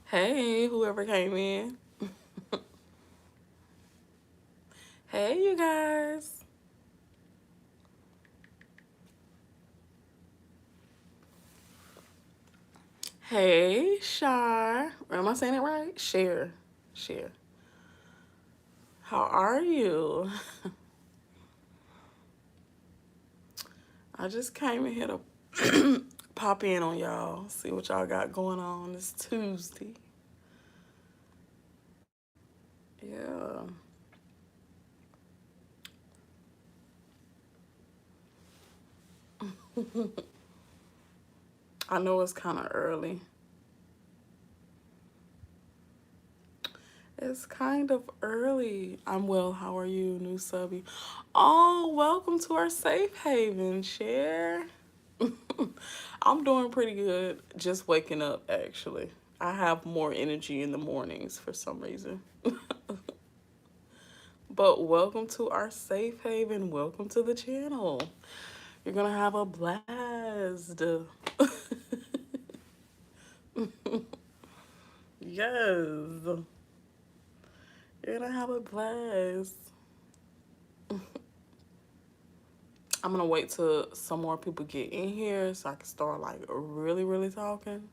Hey, whoever came in. Hey, you guys. Hey, Shar. Am I saying it right? Share. Share. How are you? I just came in here to pop in on y'all, see what y'all got going on this Tuesday. Yeah. I know it's kind of early. It's kind of early. I'm well. How are you, new subby? Oh, welcome to our safe haven, Share. I'm doing pretty good. Just waking up, actually. I have more energy in the mornings for some reason. But welcome to our safe haven. Welcome to the channel. You're gonna have a blast. Yes. You're gonna have a blast. I'm gonna wait till some more people get in here so I can start like really talking.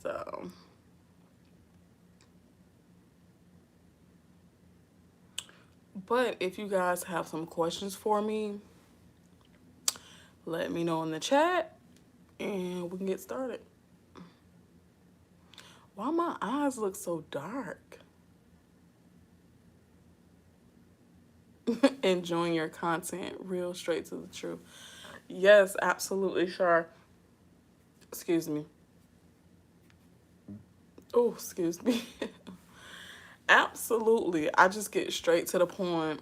So, but if you guys have some questions for me, let me know in the chat and we can get started. Why my eyes look so dark? Enjoying your content, real straight to the truth. Yes, absolutely, Char. Excuse me. Oh, excuse me. Absolutely. I just get straight to the point,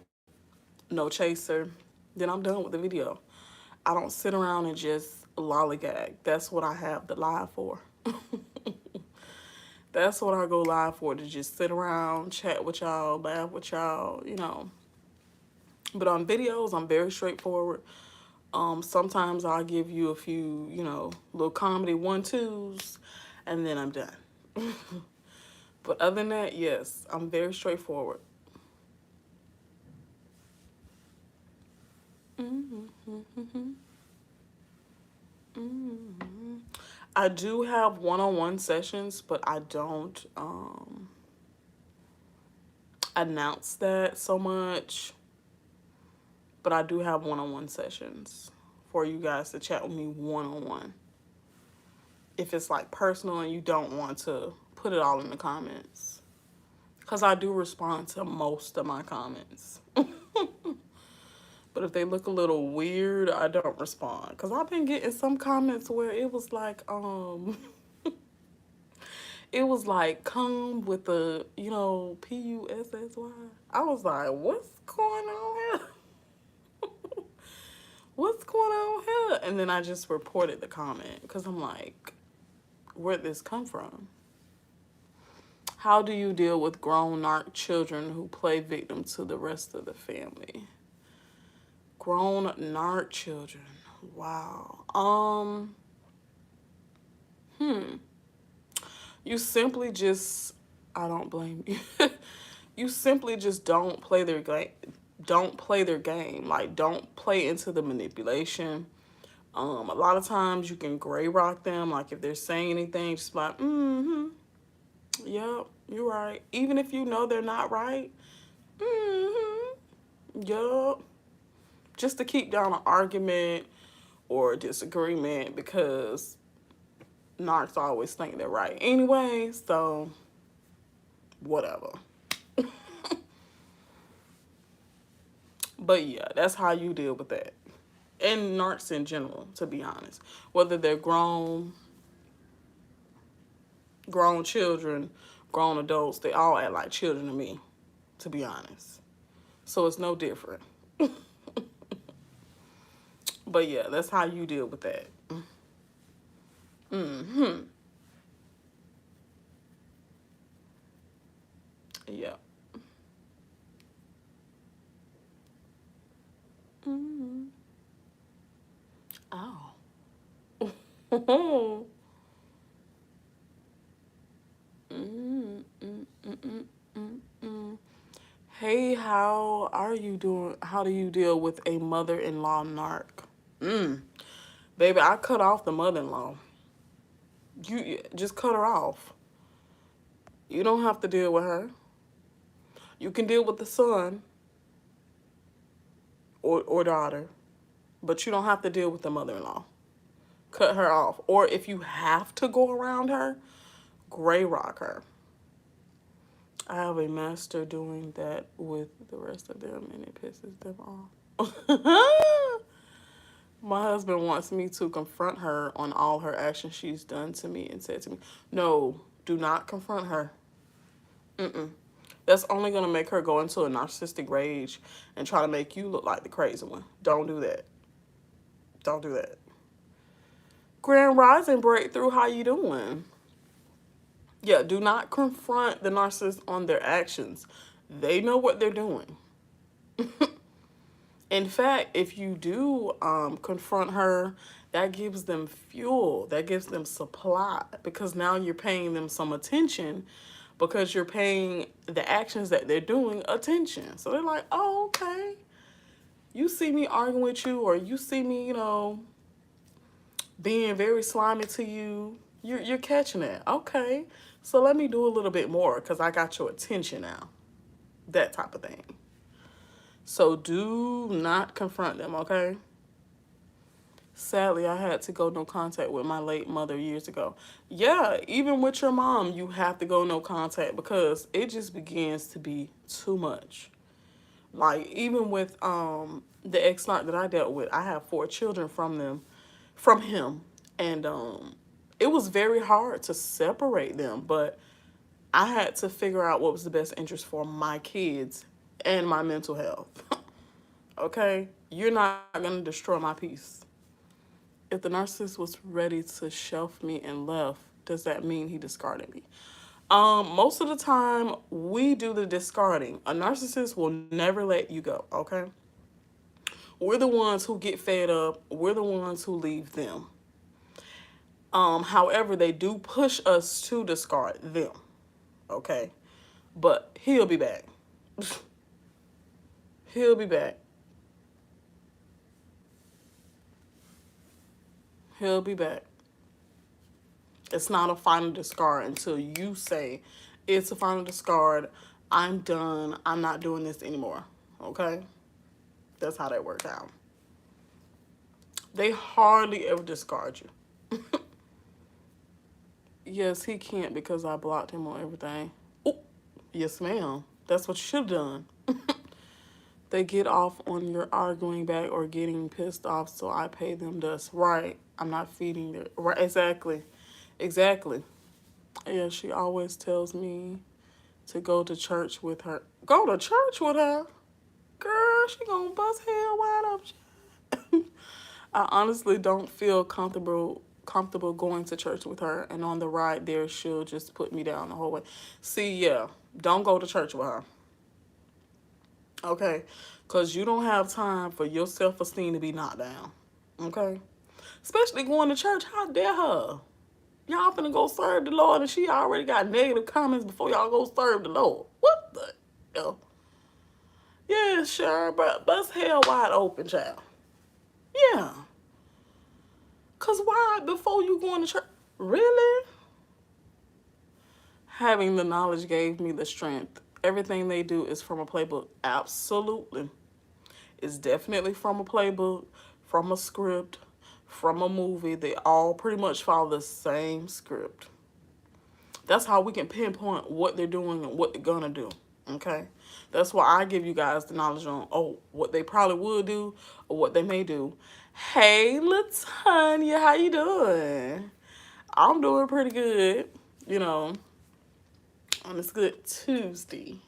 no chaser. Then I'm done with the video. I don't sit around and just lollygag. That's what I have the live for. That's what I go live for, to just sit around, chat with y'all, laugh with y'all. But on videos, I'm very straightforward. Sometimes I'll give you a few, little comedy one-twos, and then I'm done. But other than that, yes, I'm very straightforward. I do have one-on-one sessions, but I don't announce that so much. But I do have one-on-one sessions for you guys to chat with me one-on-one. If it's like personal and you don't want to put it all in the comments. Because I do respond to most of my comments. But if they look a little weird, I don't respond. Because I've been getting some comments where it was like, it was like come with a, Pussy. I was like, what's going on here? What's going on here? And then I just reported the comment because I'm like, where'd this come from? How do you deal with grown narc children who play victim to the rest of the family? Grown narc children. Wow. You simply just, I don't blame you. You simply just don't play their game. Don't play their game. Like, don't play into the manipulation. A lot of times you can gray rock them. Like, if they're saying anything, just like, yep, you're right. Even if you know they're not right, yep. Just to keep down an argument or a disagreement, because narcs always think they're right anyway, so whatever. But yeah, that's how you deal with that. And narcs in general, to be honest. Whether they're grown children, grown adults, they all act like children to me, to be honest. So it's no different. But yeah, that's how you deal with that. Yeah. Oh. Mm, mm, mm, mm, mm. Hey, how are you doing? How do you deal with a mother-in-law narc? Mm. Baby, I cut off the mother-in-law. You just cut her off. You don't have to deal with her. You can deal with the son or daughter, but you don't have to deal with the mother-in-law. Cut her off. Or if you have to go around her, gray rock her. I have a master doing that with the rest of them, and it pisses them off. My husband wants me to confront her on all her actions she's done to me and said to me, no, do not confront her. Mm-mm. That's only going to make her go into a narcissistic rage and try to make you look like the crazy one. Don't do that. Don't do that. Grand Rising Breakthrough, how you doing? Yeah, do not confront the narcissist on their actions. They know what they're doing. In fact, if you do confront her, that gives them fuel. That gives them supply because now you're paying them some attention because you're paying the actions that they're doing attention. So they're like, oh, okay. You see me arguing with you or you see me, being very slimy to you. You're catching it. Okay. So let me do a little bit more because I got your attention now. That type of thing. So do not confront them, okay? Sadly, I had to go no contact with my late mother years ago. Yeah, even with your mom, you have to go no contact because it just begins to be too much. Like, even with the ex-narc that I dealt with, I have 4 children from him. And it was very hard to separate them, but I had to figure out what was the best interest for my kids and my mental health. Okay? You're not going to destroy my peace. If the narcissist was ready to shelf me and left, does that mean he discarded me? Most of the time, we do the discarding. A narcissist will never let you go, okay? We're the ones who get fed up. We're the ones who leave them. However, they do push us to discard them, okay? But he'll be back. He'll be back. He'll be back. It's not a final discard until you say it's a final discard. I'm done. I'm not doing this anymore. Okay? That's how that works out. They hardly ever discard you. Yes, he can't because I blocked him on everything. Oh, yes, ma'am. That's what you should have done. They get off on your arguing back or getting pissed off, so I pay them dust. Right. I'm not feeding their... Right, exactly. Exactly. Yeah, she always tells me to go to church with her. Go to church with her? Girl, she gonna bust hell wide up. I honestly don't feel comfortable going to church with her, and on the ride there, she'll just put me down the whole way. See, yeah, don't go to church with her. Okay? Because you don't have time for your self-esteem to be knocked down. Okay? Especially going to church. How dare her? Y'all finna go serve the Lord, and she already got negative comments before y'all go serve the Lord. What the hell? Yeah, sure, but bust hell wide open, child. Yeah. Because why before you going to church? Really? Having the knowledge gave me the strength. Everything they do is from a playbook. Absolutely. It's definitely from a playbook, from a script, from a movie. They all pretty much follow the same script. That's how we can pinpoint what they're doing and what they're going to do. Okay? That's why I give you guys the knowledge on, what they probably would do or what they may do. Hey, Latonya, how you doing? I'm doing pretty good, on this good Tuesday.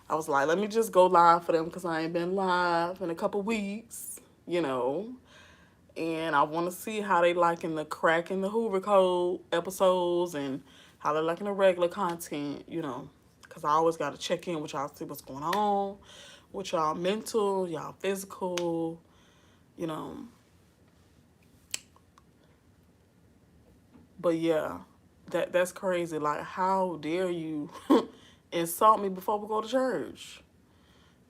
I was like, let me just go live for them because I ain't been live in a couple weeks, And I want to see how they liking the Cracking the Hoover Code episodes and how they liking the regular content, Because I always got to check in with y'all, see what's going on with y'all mental, y'all physical, But yeah, that's crazy. Like, how dare you insult me before we go to church?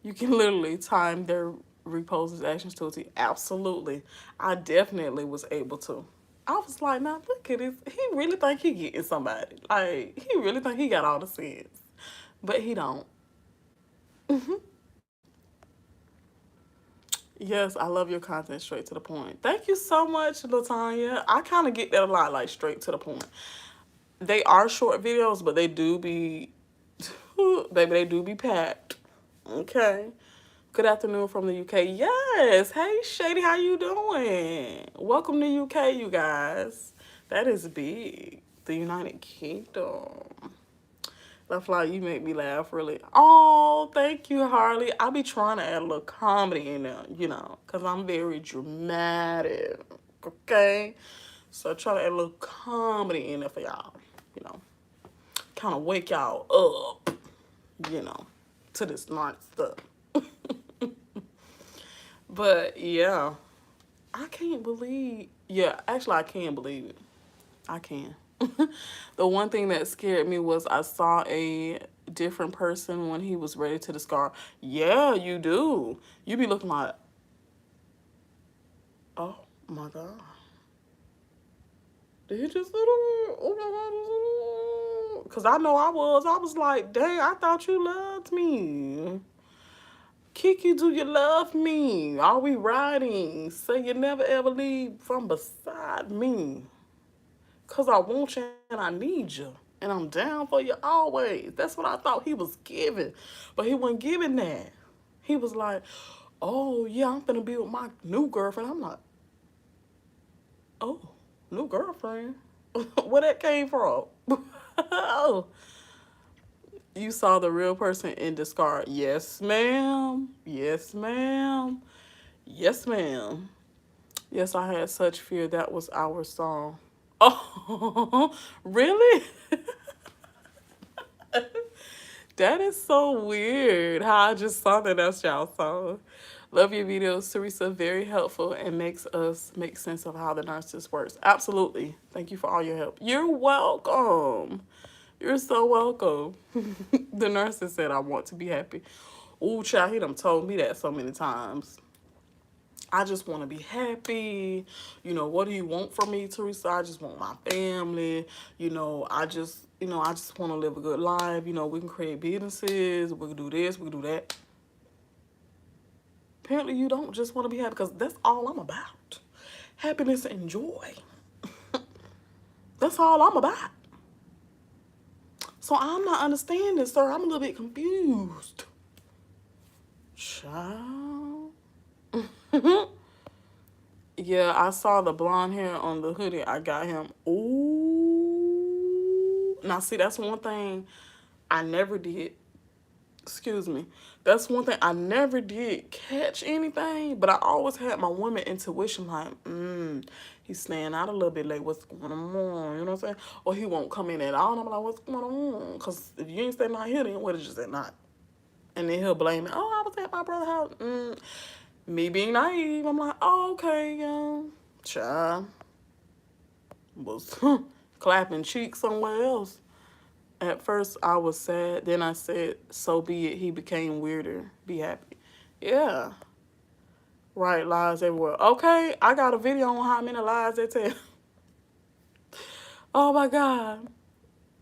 You can literally time their reposts actions to a T. Absolutely. I definitely was able to. I was like, now look at this. He really think he getting somebody. Like, he really think he got all the sense. But he don't. Yes, I love your content straight to the point. Thank you so much, Latanya. I kind of get that a lot, like straight to the point. They are short videos, but they do be, baby, they do be packed. Okay. Good afternoon from the UK. Yes. Hey, Shady, how you doing? Welcome to UK, you guys. That is big. The United Kingdom. That's like, you make me laugh, really. Oh, thank you, Harley. I be trying to add a little comedy in there, because I'm very dramatic. Okay? So I try to add a little comedy in there for y'all, you know. Kind of wake y'all up, to this Narc stuff. But yeah, I can't believe. Yeah, actually, I can believe it. I can. The one thing that scared me was I saw a different person when he was ready to discard. Yeah, you do. You be looking like, oh my God. Did he just little? Oh my God. Because I know I was like, dang, I thought you loved me. Kiki, do you love me? Are we riding? Say you never ever leave from beside me. Because I want you and I need you. And I'm down for you always. That's what I thought he was giving. But he wasn't giving that. He was like, oh, yeah, I'm finna be with my new girlfriend. I'm like, oh, new girlfriend? Where that came from? Oh, you saw the real person in discard. Yes, ma'am. Yes, ma'am. Yes, ma'am. Yes, I had such fear. That was our song. Oh, really? That is so weird how I just saw that that's y'all song. Love your videos, Teresa. Very helpful and makes us make sense of how the narcissist works. Absolutely. Thank you for all your help. You're welcome. You're so welcome. The narcissist said, I want to be happy. Ooh, child, he done told me that so many times. I just want to be happy. What do you want from me, Teresa? I just want my family. I just want to live a good life. We can create businesses. We can do this. We can do that. Apparently, you don't just want to be happy because that's all I'm about. Happiness and joy. That's all I'm about. So I'm not understanding, sir. I'm a little bit confused. Child. Yeah, I saw the blonde hair on the hoodie. I got him. Ooh. Now, see, that's one thing I never did. Excuse me. That's one thing I never did catch anything, but I always had my woman intuition like, he's staying out a little bit late. What's going on? You know what I'm saying? Or he won't come in at all. And I'm like, what's going on? Because if you ain't staying out here, then what did you say not? And then he'll blame me. Oh, I was at my brother's house. Me being naive, I'm like, oh, okay, child. Was clapping cheeks somewhere else. At first, I was sad. Then I said, so be it. He became weirder. Be happy. Yeah. Right, lies everywhere. Okay, I got a video on how many lies they tell. Oh, my God.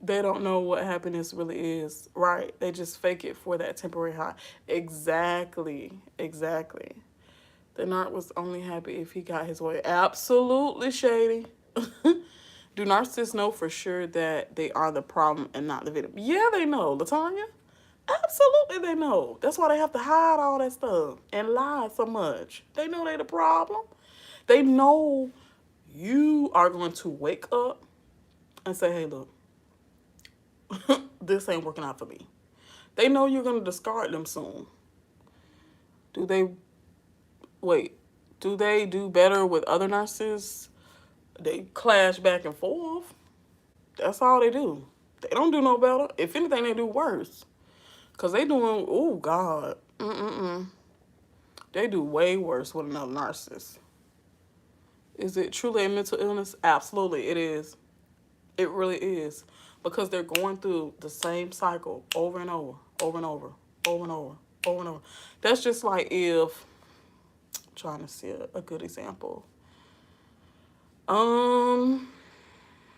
They don't know what happiness really is. Right. They just fake it for that temporary high. Exactly. Exactly. The narc was only happy if he got his way. Absolutely, Shady. Do narcissists know for sure that they are the problem and not the victim? Yeah, they know, Latanya. Absolutely, they know. That's why they have to hide all that stuff and lie so much. They know they're the problem. They know you are going to wake up and say, hey, look, this ain't working out for me. They know you're going to discard them soon. Do they do better with other narcissists? They clash back and forth. That's all they do. They don't do no better. If anything, they do worse. Because they doing, oh, God. They do way worse with another narcissist. Is it truly a mental illness? Absolutely, it is. It really is. Because they're going through the same cycle over and over, over and over, over and over, over and over. That's just like if, I'm trying to see a good example. Um,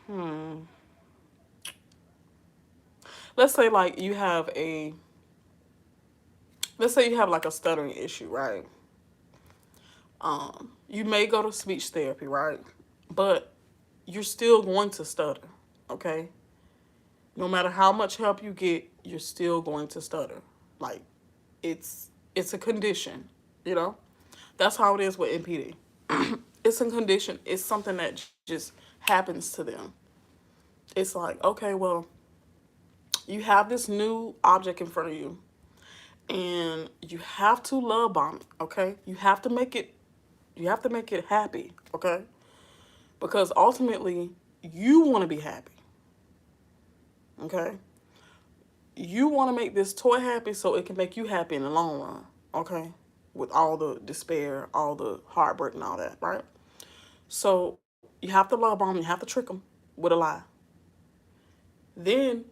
hmm. Let's say like you have a, let's say you have like a stuttering issue, right? You may go to speech therapy, right? But you're still going to stutter, okay? No matter how much help you get, you're still going to stutter. Like it's a condition, you know? That's how it is with NPD. It's a condition. It's something that just happens to them. It's like, okay, well, you have this new object in front of you and you have to love bomb it, okay? You have to make it happy, okay? Because ultimately you want to be happy. Okay? You want to make this toy happy so it can make you happy in the long run, okay? With all the despair, all the heartbreak and all that, right? So you have to love bomb, you have to trick them with a lie. Then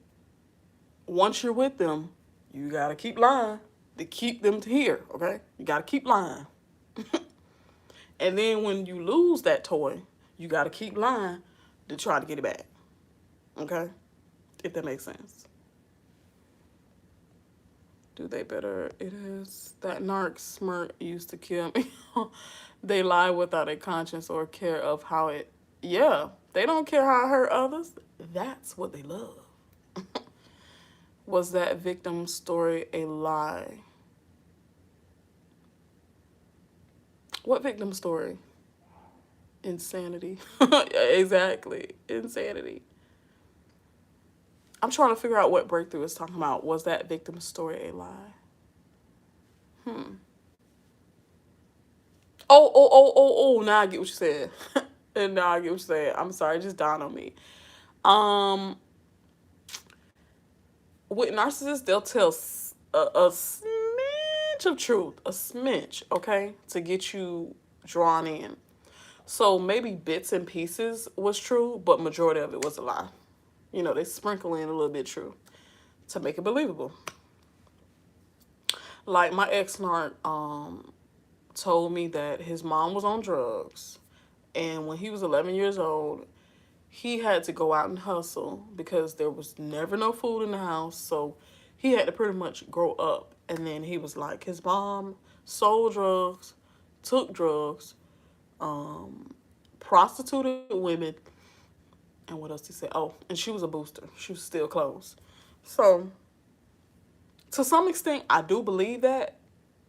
once you're with them, you got to keep lying to keep them to here, okay? You got to keep lying. And then when you lose that toy, you got to keep lying to try to get it back, okay? If that makes sense. Do they better? It is. That narc smirk used to kill me. They lie without a conscience or care of how it. Yeah, they don't care how it hurt others. That's what they love. Was that victim story a lie? What victim story? Insanity. Exactly. Insanity. I'm trying to figure out what Breakthrough is talking about. Was that victim story a lie? Oh. Now I get what you said. And now I get what you said. I'm sorry, it just dawned on me. Um, with narcissists, they'll tell a smidge of truth, a smidge, okay, to get you drawn in. So maybe bits and pieces was true, but majority of it was a lie. You know, they sprinkle in a little bit true to make it believable. Like my ex narc told me that his mom was on drugs, and when he was 11 years old, he had to go out and hustle because there was never no food in the house. So he had to pretty much grow up. And then he was like, his mom sold drugs, took drugs, prostituted women, and what else he said? Oh, and she was a booster. She was still closed. So to some extent, I do believe that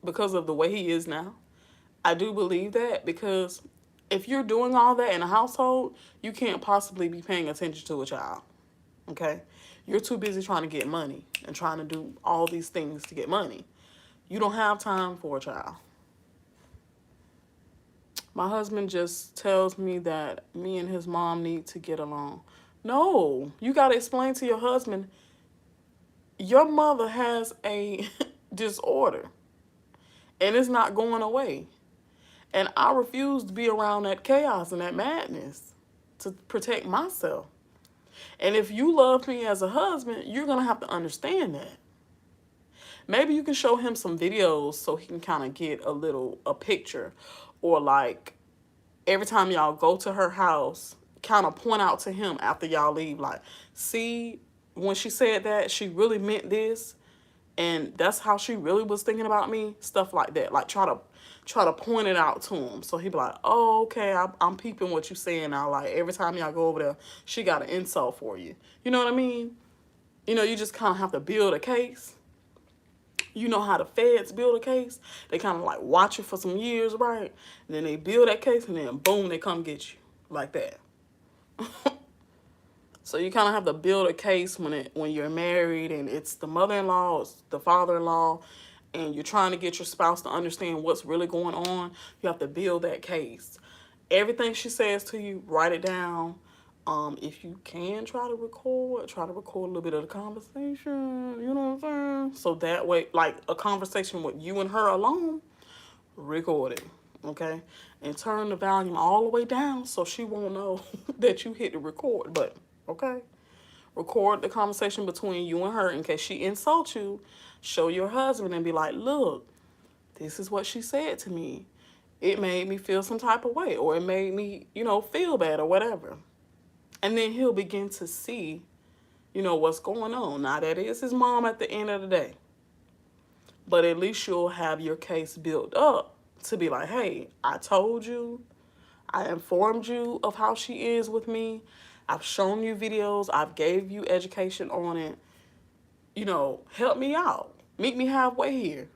because of the way he is now. I do believe that because if you're doing all that in a household, you can't possibly be paying attention to a child. Okay? You're too busy trying to get money and trying to do all these things to get money. You don't have time for a child. My husband just tells me that me and his mom need to get along. No, you got to explain to your husband your mother has a disorder and it's not going away. And I refuse to be around that chaos and that madness to protect myself. And if you love me as a husband, you're going to have to understand that. Maybe you can show him some videos so he can kind of get a picture. Or like every time y'all go to her house, kind of point out to him after y'all leave, like, see, when she said that, she really meant this. And that's how she really was thinking about me. Stuff like that. Like try to point it out to him. So he'd be like, oh, okay, I'm peeping what you saying now. Like every time y'all go over there, she got an insult for you. You know what I mean? You know, you just kind of have to build a case. You know how the feds build a case? They kind of like watch you for some years, right? And then they build that case and then boom, they come get you. Like that. So you kind of have to build a case when you're married and it's the mother-in-law, it's the father-in-law, and you're trying to get your spouse to understand what's really going on. You have to build that case. Everything she says to you, write it down. If you can try to record a little bit of the conversation, you know what I'm saying? So that way, like a conversation with you and her alone, record it, and turn the volume all the way down so she won't know that you hit the record button. Okay? Record the conversation between you and her in case she insults you. Show your husband and be like, look, this is what she said to me. It made me feel some type of way, or it made me, feel bad or whatever. And then he'll begin to see, what's going on. Now, that is his mom at the end of the day. But at least you'll have your case built up to be like, hey, I told you, I informed you of how she is with me. I've shown you videos. I've gave you education on it. Help me out. Meet me halfway here.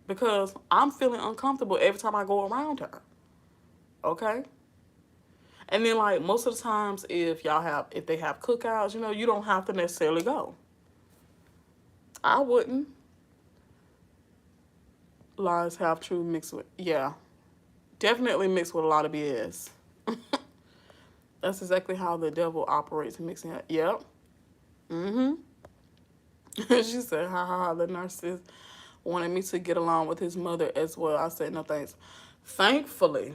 Because I'm feeling uncomfortable every time I go around her. Okay? And then, like, most of the times, if they have cookouts, you don't have to necessarily go. I wouldn't. Lies have true mixed with, yeah. Definitely mixed with a lot of BS. That's exactly how the devil operates, mixing it. Yep. Mm-hmm. She said, ha ha ha, the narcissist wanted me to get along with his mother as well. I said, no thanks. Thankfully,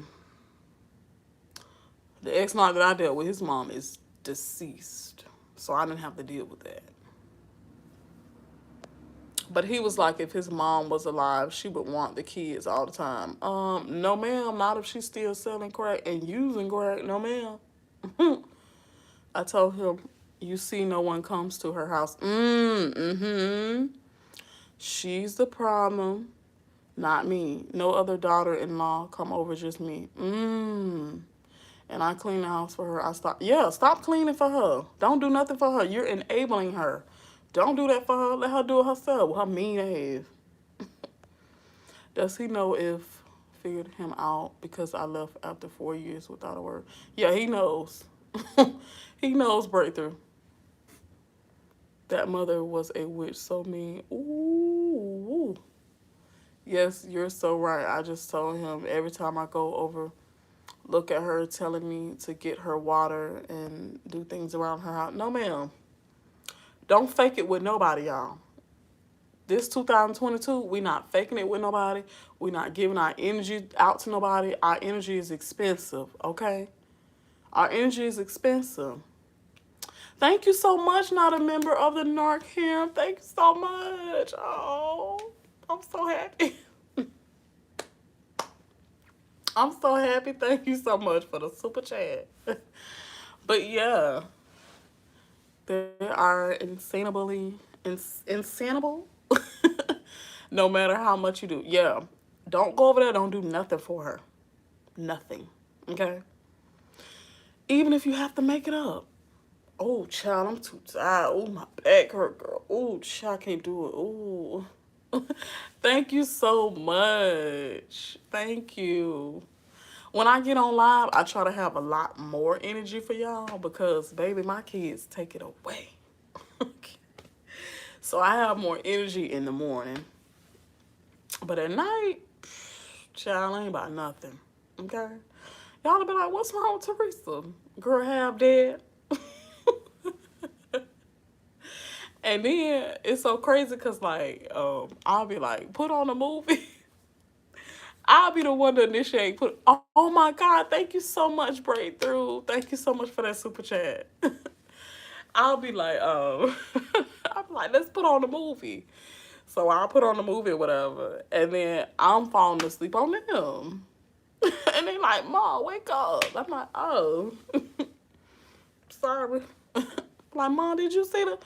the ex-narc that I dealt with, his mom is deceased. So I didn't have to deal with that. But he was like, if his mom was alive, she would want the kids all the time. No ma'am, not if she's still selling crack and using crack. No ma'am. I told him, you see no one comes to her house. Mm-hmm. She's the problem, not me. No other daughter-in-law come over, just me. And I clean the house for her. Stop cleaning for her. Don't do nothing for her. You're enabling her. Don't do that for her. Let her do it herself with her mean ass. Does he know if figured him out because I left after 4 years without a word? Yeah, he knows. He knows breakthrough. That mother was a witch, so mean. Ooh. Yes, you're so right. I just told him every time I go over, look at her telling me to get her water and do things around her house. No, ma'am. Don't fake it with nobody, y'all. This 2022, we not faking it with nobody. We not giving our energy out to nobody. Our energy is expensive, okay? Our energy is expensive. Thank you so much, not a member of the Narc here. Thank you so much. Oh, I'm so happy. I'm so happy. Thank you so much for the super chat. But yeah, they are insanable. No matter how much you do. Yeah, don't go over there. Don't do nothing for her. Nothing. Okay? Even if you have to make it up. Oh, child, I'm too tired. Oh, my back hurt, girl. Oh, child, I can't do it. Oh. Thank you so much. Thank you. When I get on live, I try to have a lot more energy for y'all because, baby, my kids take it away. Okay. So I have more energy in the morning. But at night, child, ain't about nothing. Okay? Y'all will be like, what's wrong with Teresa? Girl, half dead. And then it's so crazy because, like, I'll be like, put on a movie. I'll be the one to initiate. Oh my God, thank you so much, Breakthrough. Thank you so much for that super chat. I'll be like, I'll be like, let's put on a movie. So I'll put on the movie or whatever. And then I'm falling asleep on them. And they like, Mom, wake up. I'm like, oh. Sorry. Like, Mom, did you see the...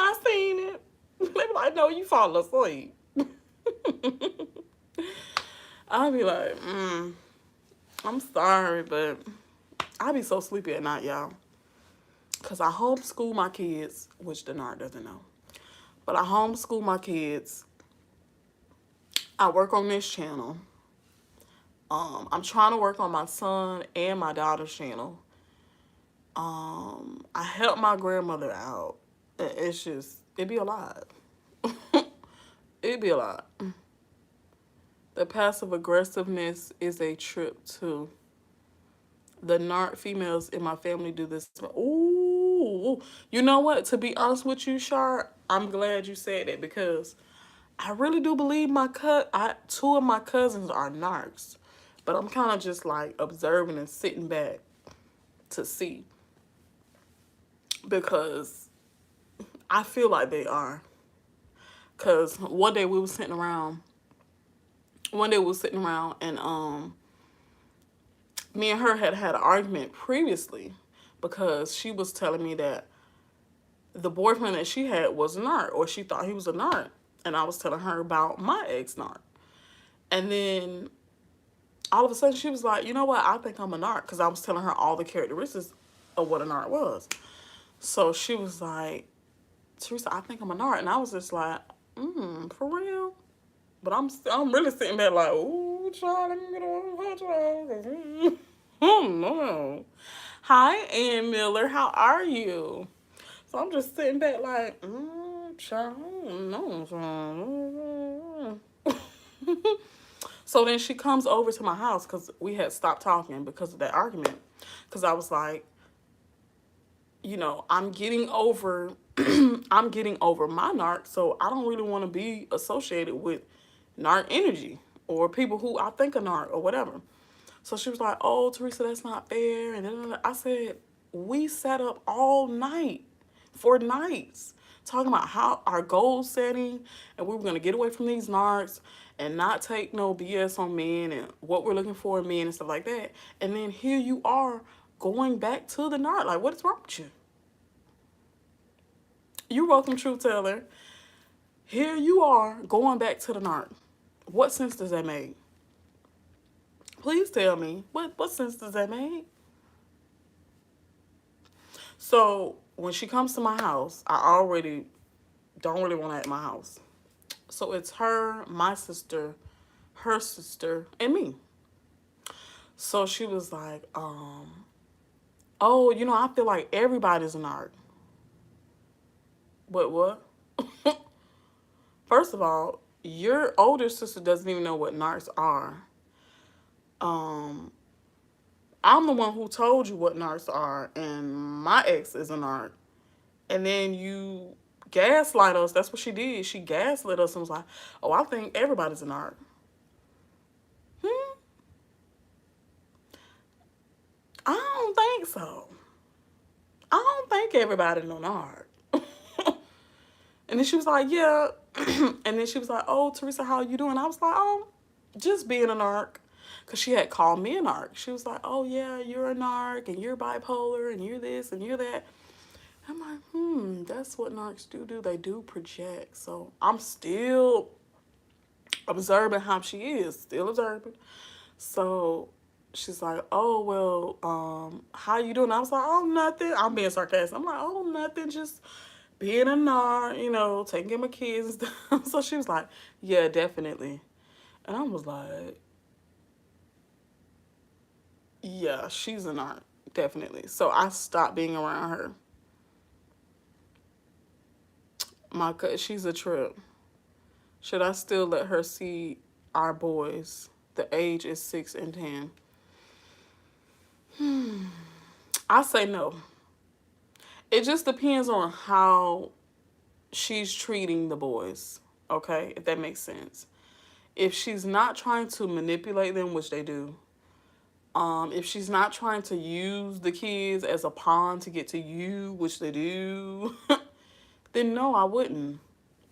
I seen it. They be like, no, you fall asleep. I'll be like, I'm sorry, but I be so sleepy at night, y'all. Because I homeschool my kids, which the Narc doesn't know. But I homeschool my kids. I work on this channel. I'm trying to work on my son and my daughter's channel. I help my grandmother out. It'd be a lot. It'd be a lot. The passive aggressiveness is a trip too. The Narc females in my family do this. Ooh, you know what? To be honest with you, Shar, I'm glad you said that because I really do believe two of my cousins are narcs, but I'm kind of just like observing and sitting back to see, because I feel like they are. Because one day we were sitting around, and me and her had an argument previously, because she was telling me that the boyfriend that she had was a narc, or she thought he was a narc. And I was telling her about my ex narc. And then all of a sudden she was like, you know what? I think I'm a narc, because I was telling her all the characteristics of what a narc was. So she was like, Teresa, I think I'm a narc. And I was just like, for real? But I'm really sitting there like, ooh, child, let me get on child. Oh, no. Hi, Ann Miller. How are you? So I'm just sitting back like, child, no. So then she comes over to my house, because we had stopped talking because of that argument. Because I was like, I'm getting over I'm getting over my narc, so I don't really want to be associated with narc energy or people who I think are narc or whatever. So she was like, oh, Teresa, that's not fair. And then I said, we sat up all night for nights talking about how our goal setting, and we were going to get away from these narcs and not take no BS on men and what we're looking for in men and stuff like that. And then here you are going back to the narc. Like, what is wrong with you? You're welcome, Truth Teller. Here you are going back to the narc. What sense does that make? Please tell me. What sense does that make? So when she comes to my house, I already don't really want her at my house. So it's her, my sister, her sister, and me. So she was like, oh, I feel like everybody's a narc. What? First of all, your older sister doesn't even know what narcs are. I'm the one who told you what narcs are, and my ex is a narc. And then you gaslight us. That's what she did. She gaslit us and was like, oh, I think everybody's a narc. I don't think so. I don't think everybody's no narc. And then she was like, yeah. And then she was like, oh, Teresa, how are you doing? I was like, oh, just being a narc. Because she had called me a narc. She was like, oh, yeah, you're a narc, and you're bipolar, and you're this, and you're that. I'm like, that's what narcs do. They do project. So I'm still observing how she is. Still observing. So she's like, oh, well, how you doing? I was like, oh, nothing. I'm being sarcastic. I'm like, oh, nothing. Just being a narc, taking care of my kids and stuff. So she was like, yeah, definitely. And I was like, yeah, she's a narc, definitely. So I stopped being around her. She's a trip. Should I still let her see our boys? The age is 6 and 10. I say no. It just depends on how she's treating the boys, okay? If that makes sense. If she's not trying to manipulate them, which they do, if she's not trying to use the kids as a pawn to get to you, which they do, then no, I wouldn't.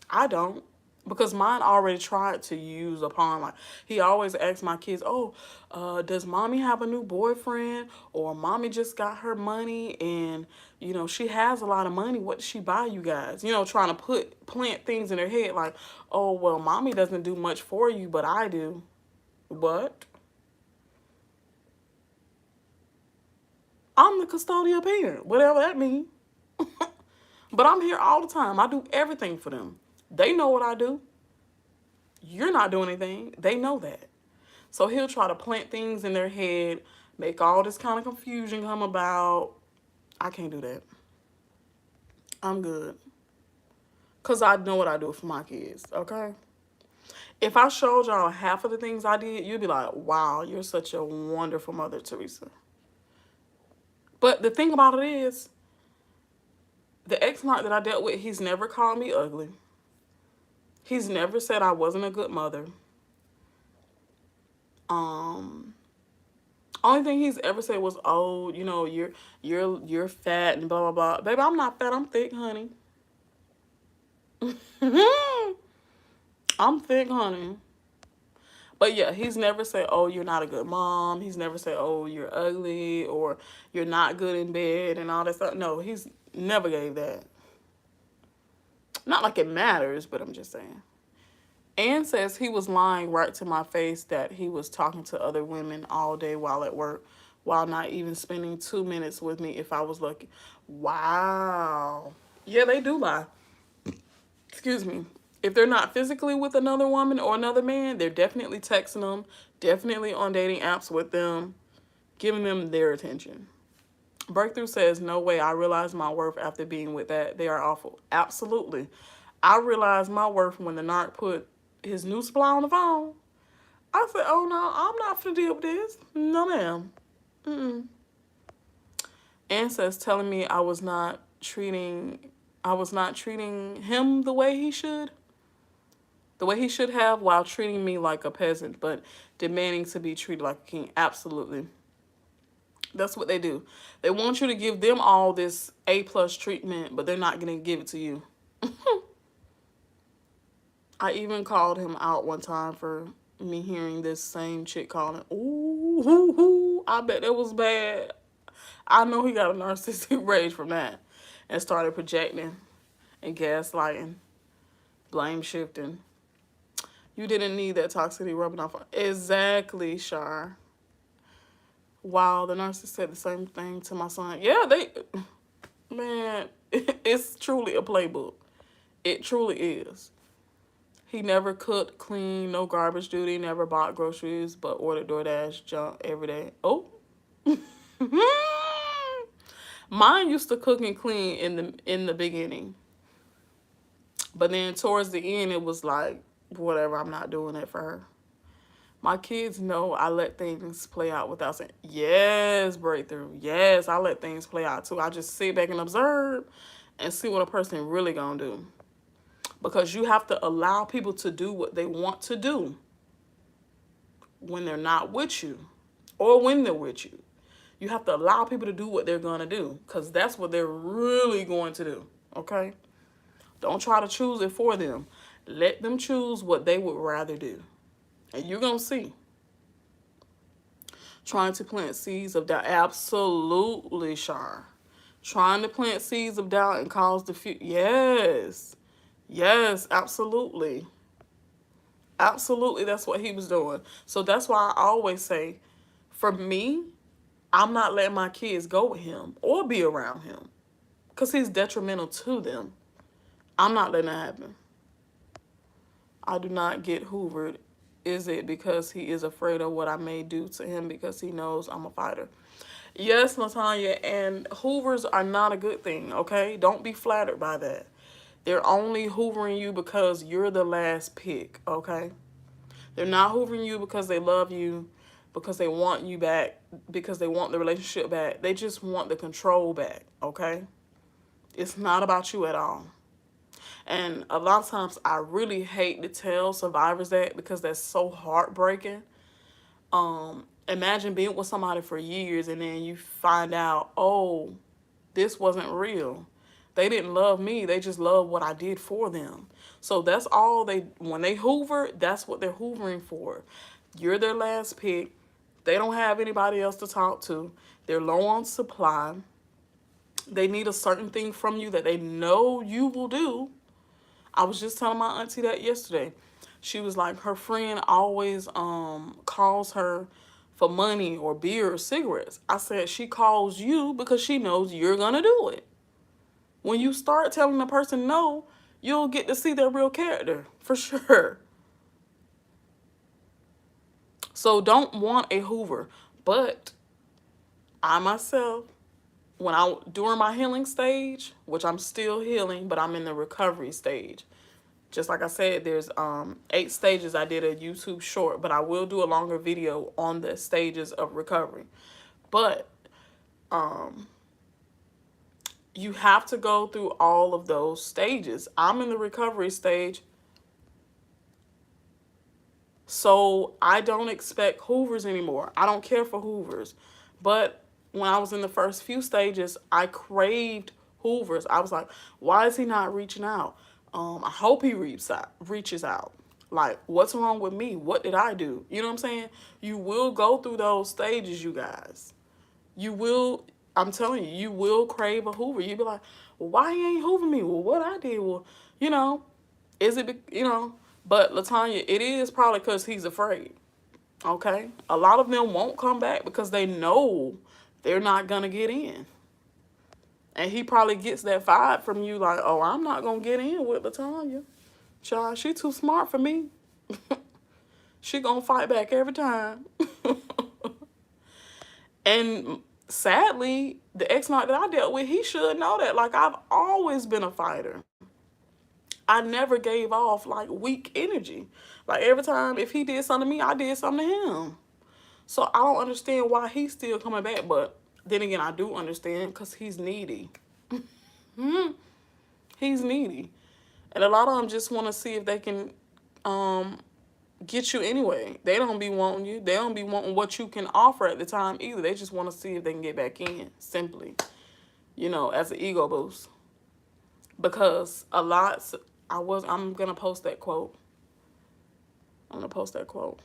I don't. Because mine already tried to use a pawn. Like, he always asks my kids, oh, does mommy have a new boyfriend? Or mommy just got her money and, she has a lot of money. What did she buy you guys? Trying to plant things in their head like, oh, well, mommy doesn't do much for you, but I do. What? I'm the custodial parent, whatever that means. But I'm here all the time. I do everything for them. They know what I do. You're not doing anything. They know that. So he'll try to plant things in their head, make all this kind of confusion come about. I can't do that. I'm good. Because I know what I do for my kids, okay? If I showed y'all half of the things I did, you'd be like, wow, you're such a wonderful mother, Teresa. But the thing about it is, the ex-narc that I dealt with, he's never called me ugly. He's never said I wasn't a good mother. Only thing he's ever said was, "Oh, you know, you're fat and blah blah blah." Baby, I'm not fat. I'm thick, honey. I'm thick, honey. But yeah, he's never said, "Oh, you're not a good mom." He's never said, "Oh, you're ugly," or "You're not good in bed," and all that stuff. No, he's never gave that. Not like it matters, but I'm just saying. Ann says he was lying right to my face that he was talking to other women all day while at work, while not even spending 2 minutes with me if I was lucky. Wow. Yeah, they do lie. Excuse me. If they're not physically with another woman or another man, they're definitely texting them, definitely on dating apps with them, giving them their attention. Breakthrough says, no way, I realized my worth after being with that. They are awful. Absolutely. I realized my worth when the narc put his new supply on the phone. I said, oh no, I'm not finna deal with this. No ma'am. Mm-mm. Ann says, telling me I was not treating him the way he should. The way he should have, while treating me like a peasant, but demanding to be treated like a king. Absolutely. That's what they do. They want you to give them all this A+ treatment, but they're not going to give it to you. I even called him out one time for me hearing this same chick calling. Ooh, hoo, hoo. I bet that was bad. I know he got a narcissistic rage from that and started projecting and gaslighting, blame shifting. You didn't need that toxicity rubbing off. Exactly, Shar. Wow, the narcissist said the same thing to my son. Yeah, man, it's truly a playbook. It truly is. He never cooked, cleaned, no garbage duty, never bought groceries, but ordered DoorDash junk every day. Oh. Mine used to cook and clean in the beginning. But then towards the end, it was like, whatever, I'm not doing it for her. My kids know I let things play out without saying, yes, breakthrough. Yes, I let things play out too. I just sit back and observe and see what a person really gonna do. Because you have to allow people to do what they want to do when they're not with you or when they're with you. You have to allow people to do what they're gonna do because that's what they're really going to do, okay? Don't try to choose it for them. Let them choose what they would rather do. And you're going to see. Trying to plant seeds of doubt. Absolutely, Shar. Trying to plant seeds of doubt and cause the fear. Yes. Yes, absolutely. Absolutely, that's what he was doing. So that's why I always say, for me, I'm not letting my kids go with him or be around him because he's detrimental to them. I'm not letting that happen. I do not get hoovered. Is it because he is afraid of what I may do to him because he knows I'm a fighter? Yes, Latanya, and hoovers are not a good thing, okay? Don't be flattered by that. They're only hoovering you because you're the last pick, okay? They're not hoovering you because they love you, because they want you back, because they want the relationship back. They just want the control back, okay? It's not about you at all. And a lot of times I really hate to tell survivors that because that's so heartbreaking. Imagine being with somebody for years and then you find out, oh, this wasn't real. They didn't love me. They just loved what I did for them. So that's all when they hoover, that's what they're hoovering for. You're their last pick. They don't have anybody else to talk to. They're low on supply. They need a certain thing from you that they know you will do. I was just telling my auntie that yesterday. She was like, her friend always calls her for money or beer or cigarettes. I said, she calls you because she knows you're going to do it. When you start telling the person no, you'll get to see their real character, for sure. So don't want a hoover. But I myself, during my healing stage, which I'm still healing, but I'm in the recovery stage. Just like I said, there's 8 stages. I did a YouTube short, but I will do a longer video on the stages of recovery. But you have to go through all of those stages. I'm in the recovery stage. So I don't expect Hoovers anymore. I don't care for Hoovers. But when I was in the first few stages, I craved Hoovers. I was like, why is he not reaching out? I hope he reaches out. Like, what's wrong with me? What did I do? You know what I'm saying? You will go through those stages, you guys. You will, I'm telling you, you will crave a Hoover. You'll be like, well, why he ain't Hoover me? Well, what I did? Well, you know, is it, but Latanya, it is probably because he's afraid. Okay? A lot of them won't come back because they know they're not going to get in. And he probably gets that vibe from you like, oh, I'm not going to get in with Latanya. Child, she too smart for me. She going to fight back every time. And sadly, the ex-narc that I dealt with, he should know that. Like, I've always been a fighter. I never gave off like weak energy. Like every time if he did something to me, I did something to him. So I don't understand why he's still coming back. But then again, I do understand because he's needy. He's needy. And a lot of them just want to see if they can get you anyway. They don't be wanting you. They don't be wanting what you can offer at the time either. They just want to see if they can get back in, simply, as an ego boost. Because I'm going to post that quote. I'm going to post that quote.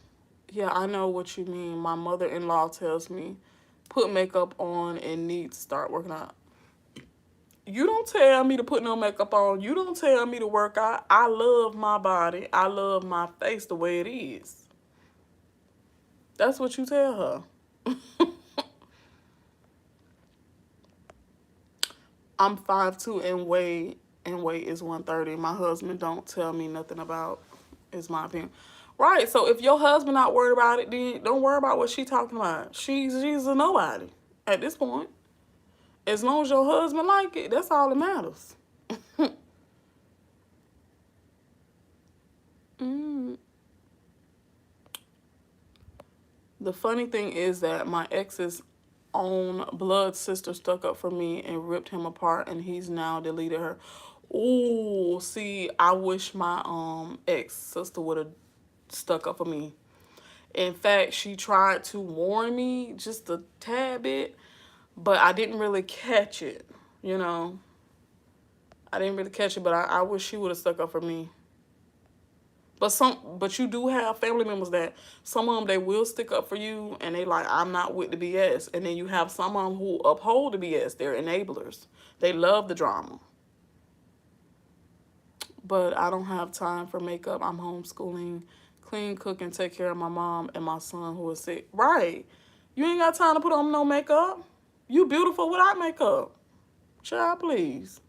Yeah, I know what you mean. My mother-in-law tells me, put makeup on and need to start working out. You don't tell me to put no makeup on. You don't tell me to work out. I love my body. I love my face the way it is. That's what you tell her. I'm 5'2" and weight is 130. My husband don't tell me nothing about, is my opinion. Right, so if your husband not worried about it, then don't worry about what she talking about. She's a nobody at this point. As long as your husband like it, that's all that matters. The funny thing is that my ex's own blood sister stuck up for me and ripped him apart, and he's now deleted her. Ooh, see, I wish my ex sister would have stuck up for me. In fact, she tried to warn me just a tad bit, but I didn't really catch it, I didn't really catch it, but I wish she would have stuck up for me. But you do have family members that some of them, they will stick up for you and they like, I'm not with the BS. And then you have some of them who uphold the BS. They're enablers. They love the drama. But I don't have time for makeup. I'm homeschooling, clean, cook, and take care of my mom and my son who is sick. Right. You ain't got time to put on no makeup. You beautiful without makeup. Child, please.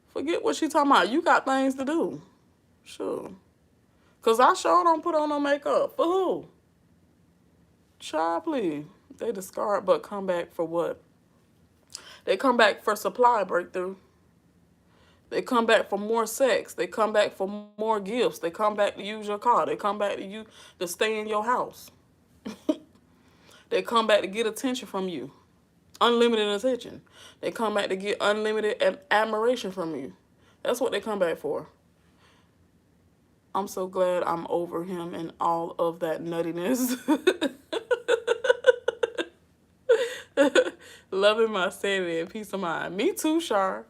Forget what she talking about. You got things to do. Sure. Because I sure don't put on no makeup. For who? Child, please. They discard but come back for what? They come back for supply breakthrough. They come back for more sex. They come back for more gifts. They come back to use your car. They come back to stay in your house. They come back to get attention from you. Unlimited attention. They come back to get unlimited admiration from you. That's what they come back for. I'm so glad I'm over him and all of that nuttiness. Loving my sanity and peace of mind. Me too, Shar.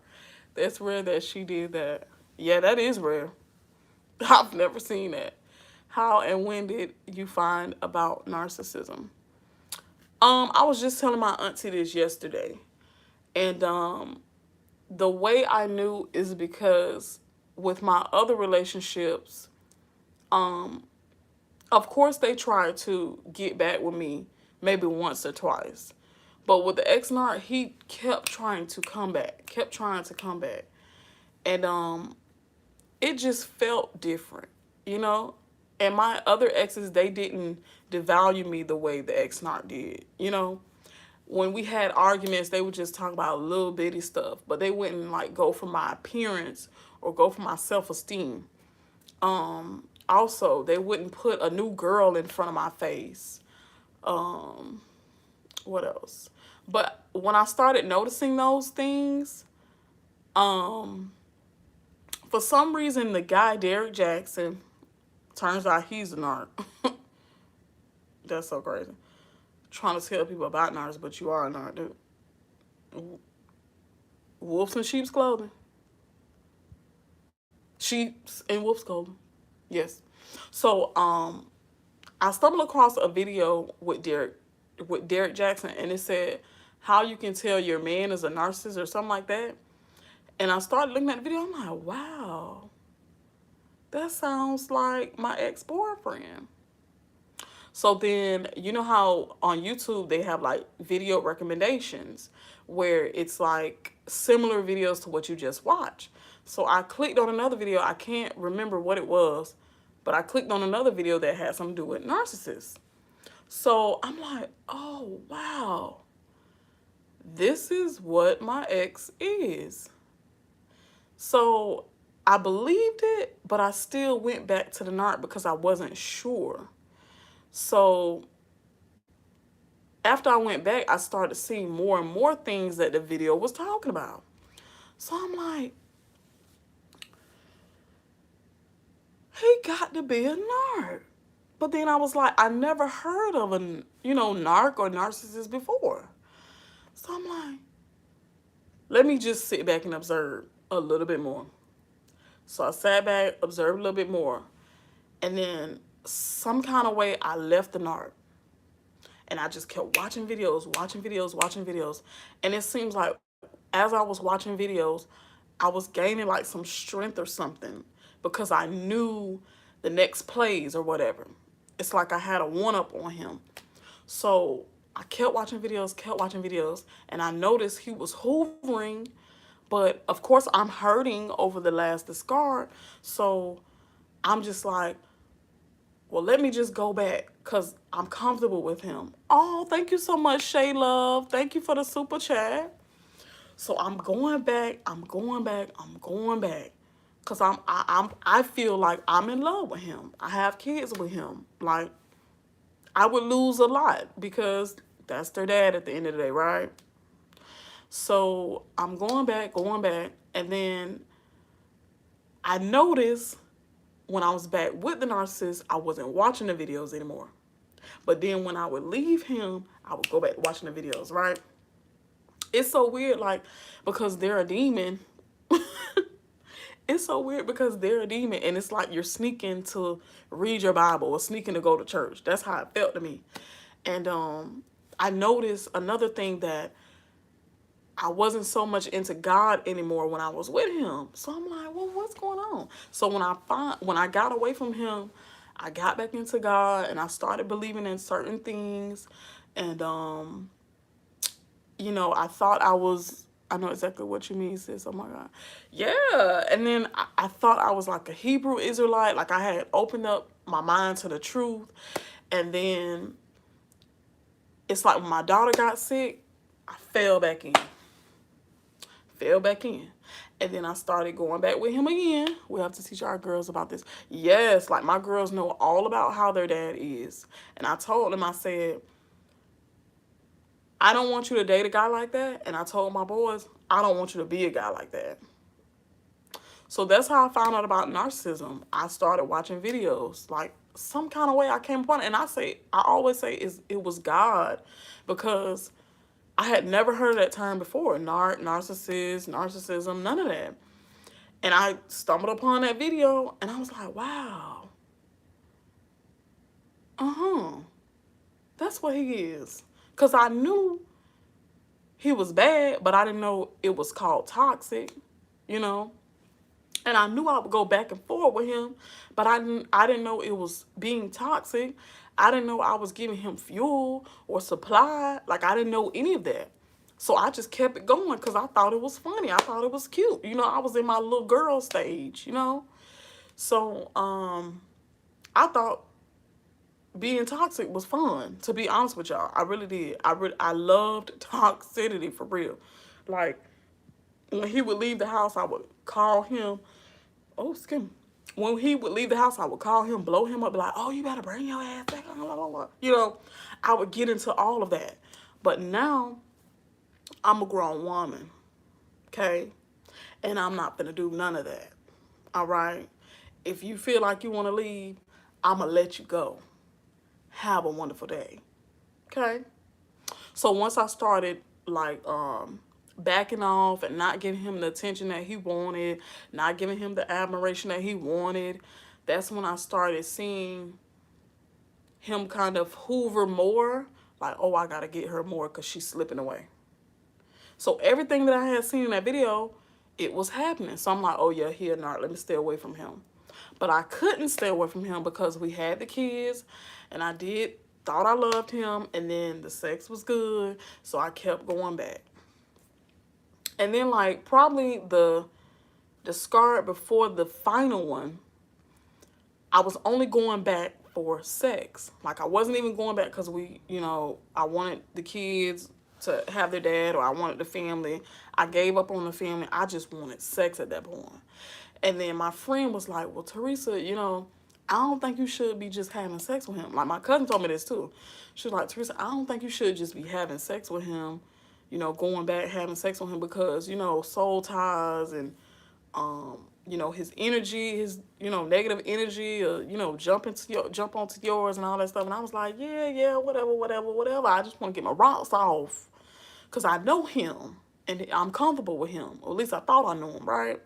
That's rare that she did that. Yeah, that is rare. I've never seen that. How and when did you find about narcissism? I was just telling my auntie this yesterday. And the way I knew is because with my other relationships, of course they tried to get back with me maybe once or twice. But with the ex-narc, he kept trying to come back. And it just felt different, And my other exes, they didn't devalue me the way the ex-narc did, When we had arguments, they would just talk about little bitty stuff. But they wouldn't, go for my appearance or go for my self-esteem. Also, they wouldn't put a new girl in front of my face. What else? But when I started noticing those things, for some reason, the guy, Derek Jackson, Turns out he's a narc. That's so crazy. Trying to tell people about narcs, but you are a narc, dude. Wolves in sheep's clothing. Sheep's in wolf's clothing. Yes. So I stumbled across a video with Derek Jackson, and it said how you can tell your man is a narcissist or something like that. And I started looking at the video. I'm like, wow, that sounds like my ex-boyfriend. So then, you know how on YouTube they have like video recommendations where it's like similar videos to what you just watched. So I clicked on another video. I can't remember what it was, but I clicked on another video that had something to do with narcissists. So I'm like, oh, wow, this is what my ex is. So I believed it, but I still went back to the narc because I wasn't sure. So after I went back, I started seeing more and more things that the video was talking about. So I'm like, he got to be a narc. But then I was like, I never heard of a, narc or narcissist before. So I'm like, let me just sit back and observe a little bit more. So I sat back, observed a little bit more. And then some kind of way I left the narc. And I just kept watching videos. And it seems like as I was watching videos, I was gaining like some strength or something because I knew the next plays or whatever. It's like I had a one-up on him. So I kept watching videos, and I noticed he was hoovering, but of course I'm hurting over the last discard. So I'm just like, well, let me just go back because I'm comfortable with him. Oh, thank you so much, Shay Love. Thank you for the super chat. So I'm going back. Because I feel like I'm in love with him. I have kids with him. Like, I would lose a lot because that's their dad at the end of the day, right? So I'm going back. And then I noticed when I was back with the narcissist, I wasn't watching the videos anymore. But then when I would leave him, I would go back to watching the videos, right? It's so weird, like, because they're a demon. It's so weird because they're a demon, and it's like you're sneaking to read your Bible or sneaking to go to church. That's how it felt to me. And I noticed another thing, that I wasn't so much into God anymore when I was with him. So I'm like, well, what's going on? So when I got away from him, I got back into God, and I started believing in certain things. And I thought I know exactly what you mean, sis. Oh my God. Yeah. And then I thought I was like a Hebrew Israelite. Like I had opened up my mind to the truth. And then it's like when my daughter got sick, I fell back in. And then I started going back with him again. We have to teach our girls about this. Yes, like my girls know all about how their dad is. And I told them, I said, I don't want you to date a guy like that. And I told my boys, I don't want you to be a guy like that. So that's how I found out about narcissism. I started watching videos. Like some kind of way I came upon it. And I always say it was God, because I had never heard of that term before. Narcissist, narcissism, none of that. And I stumbled upon that video, and I was like, wow. That's what he is. Because I knew he was bad, but I didn't know it was called toxic, And I knew I would go back and forth with him, but I didn't know it was being toxic. I didn't know I was giving him fuel or supply. Like, I didn't know any of that. So I just kept it going because I thought it was funny. I thought it was cute. I was in my little girl stage, So I thought being toxic was fun, to be honest with y'all. I really did. I loved toxicity, for real. Like, when he would leave the house, I would call him. Oh, excuse me. When he would leave the house, I would call him, blow him up, be like, oh, you better bring your ass back. Blah, blah, blah. I would get into all of that. But now, I'm a grown woman, okay? And I'm not going to do none of that, all right? If you feel like you want to leave, I'm going to let you go. Have a wonderful day. Okay? So once I started, like, backing off and not giving him the attention that he wanted, not giving him the admiration that he wanted, that's when I started seeing him kind of hoover more. Like, oh, I got to get her more because she's slipping away. So everything that I had seen in that video, it was happening. So I'm like, oh, yeah, he a narc. Let me stay away from him. But I couldn't stay away from him because we had the kids, and I thought I loved him, and then the sex was good, so I kept going back. And then, like, probably the discard before the final one, I was only going back for sex. Like, I wasn't even going back because I wanted the kids to have their dad, or I wanted the family. I gave up on the family. I just wanted sex at that point. And then my friend was like, well, Teresa, I don't think you should be just having sex with him. Like, my cousin told me this too. She was like, Teresa, I don't think you should just be having sex with him, going back having sex with him because, soul ties and, his energy, his, negative energy, jump onto yours and all that stuff. And I was like, yeah, whatever. I just want to get my rocks off because I know him and I'm comfortable with him. Or at least I thought I knew him, right?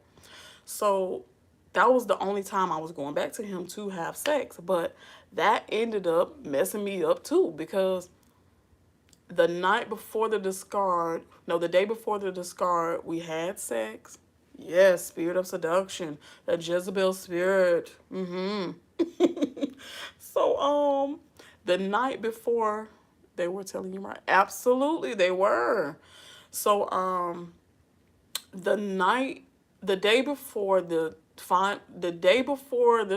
So that was the only time I was going back to him to have sex. But that ended up messing me up too, because the day before the discard, we had sex. Yes, spirit of seduction, the Jezebel spirit. So, the night before, they were telling you, right? Absolutely, they were. So, the day before the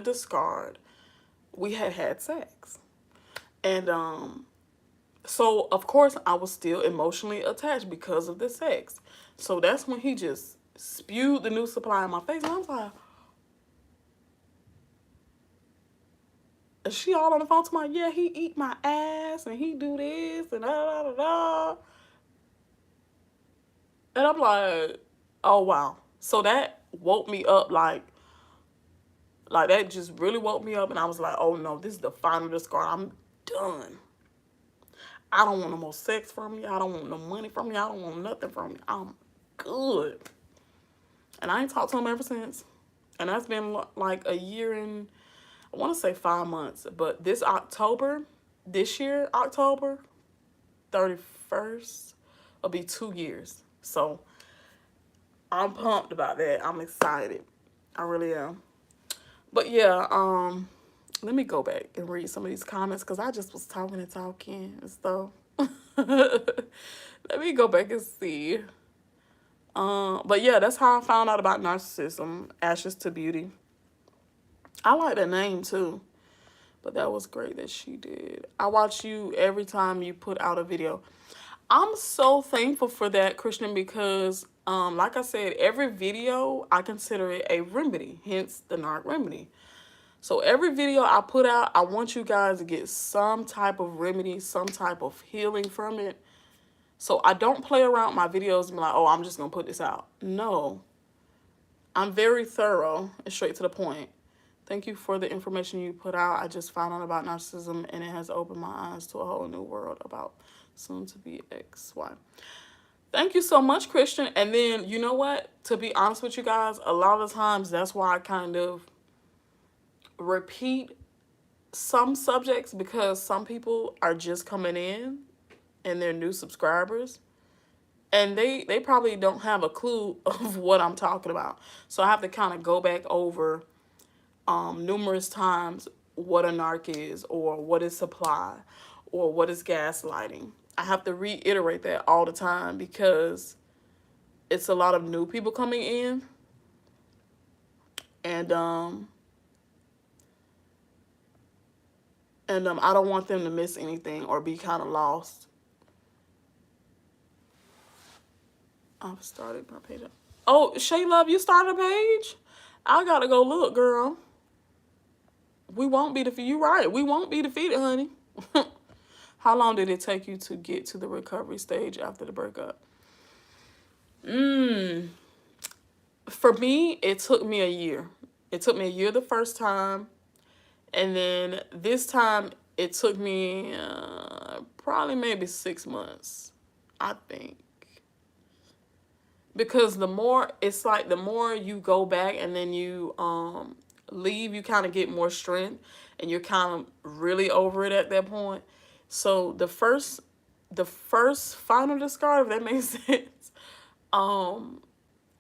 discard, we had sex. And so of course I was still emotionally attached because of the sex. So that's when he just spewed the new supply in my face, and I was like, is she all on the phone to my, yeah, he eat my ass and he do this and da. And I'm like, oh wow. So that woke me up, like that just really woke me up, and I was like, oh no, this is the final discard. I'm done. I don't want no more sex from you. I don't want no money from you. I don't want nothing from you. I'm good. And I ain't talked to him ever since. And that's been like a year and, I want to say 5 months. But this year, October 31st, will be 2 years. So I'm pumped about that. I'm excited. I really am. But yeah, let me go back and read some of these comments because I just was talking and stuff. Let me go back and see. But yeah, that's how I found out about narcissism, Ashes to Beauty. I like that name too. But that was great that she did. I watch you every time you put out a video. I'm so thankful for that, Christian, because like I said, every video I consider it a remedy, hence the Narc remedy. So every video I put out, I want you guys to get some type of remedy, some type of healing from it. So I don't play around with my videos and be like, oh, I'm just going to put this out. No. I'm very thorough and straight to the point. Thank you for the information you put out. I just found out about narcissism, and it has opened my eyes to a whole new world about soon-to-be XY. Thank you so much, Christian. And then, you know what? To be honest with you guys, a lot of times that's why I kind of repeat some subjects, because some people are just coming in and they're new subscribers, and they probably don't have a clue of what I'm talking about. So I have to kind of go back over numerous times what a narc is, or what is supply, or what is gaslighting. I have to reiterate that all the time because it's a lot of new people coming in, and I don't want them to miss anything or be kind of lost. I've started my page. Oh, Shay Love, you started a page? I gotta go look, girl. We won't be defeated. You're right. We won't be defeated, honey. How long did it take you to get to the recovery stage after the breakup? For me, it took me a year. It took me a year the first time. And then this time it took me probably maybe 6 months, I think. Because the more, it's like the more you go back and then you leave, you kind of get more strength and you're kind of really over it at that point. So the first final discard, if that makes sense,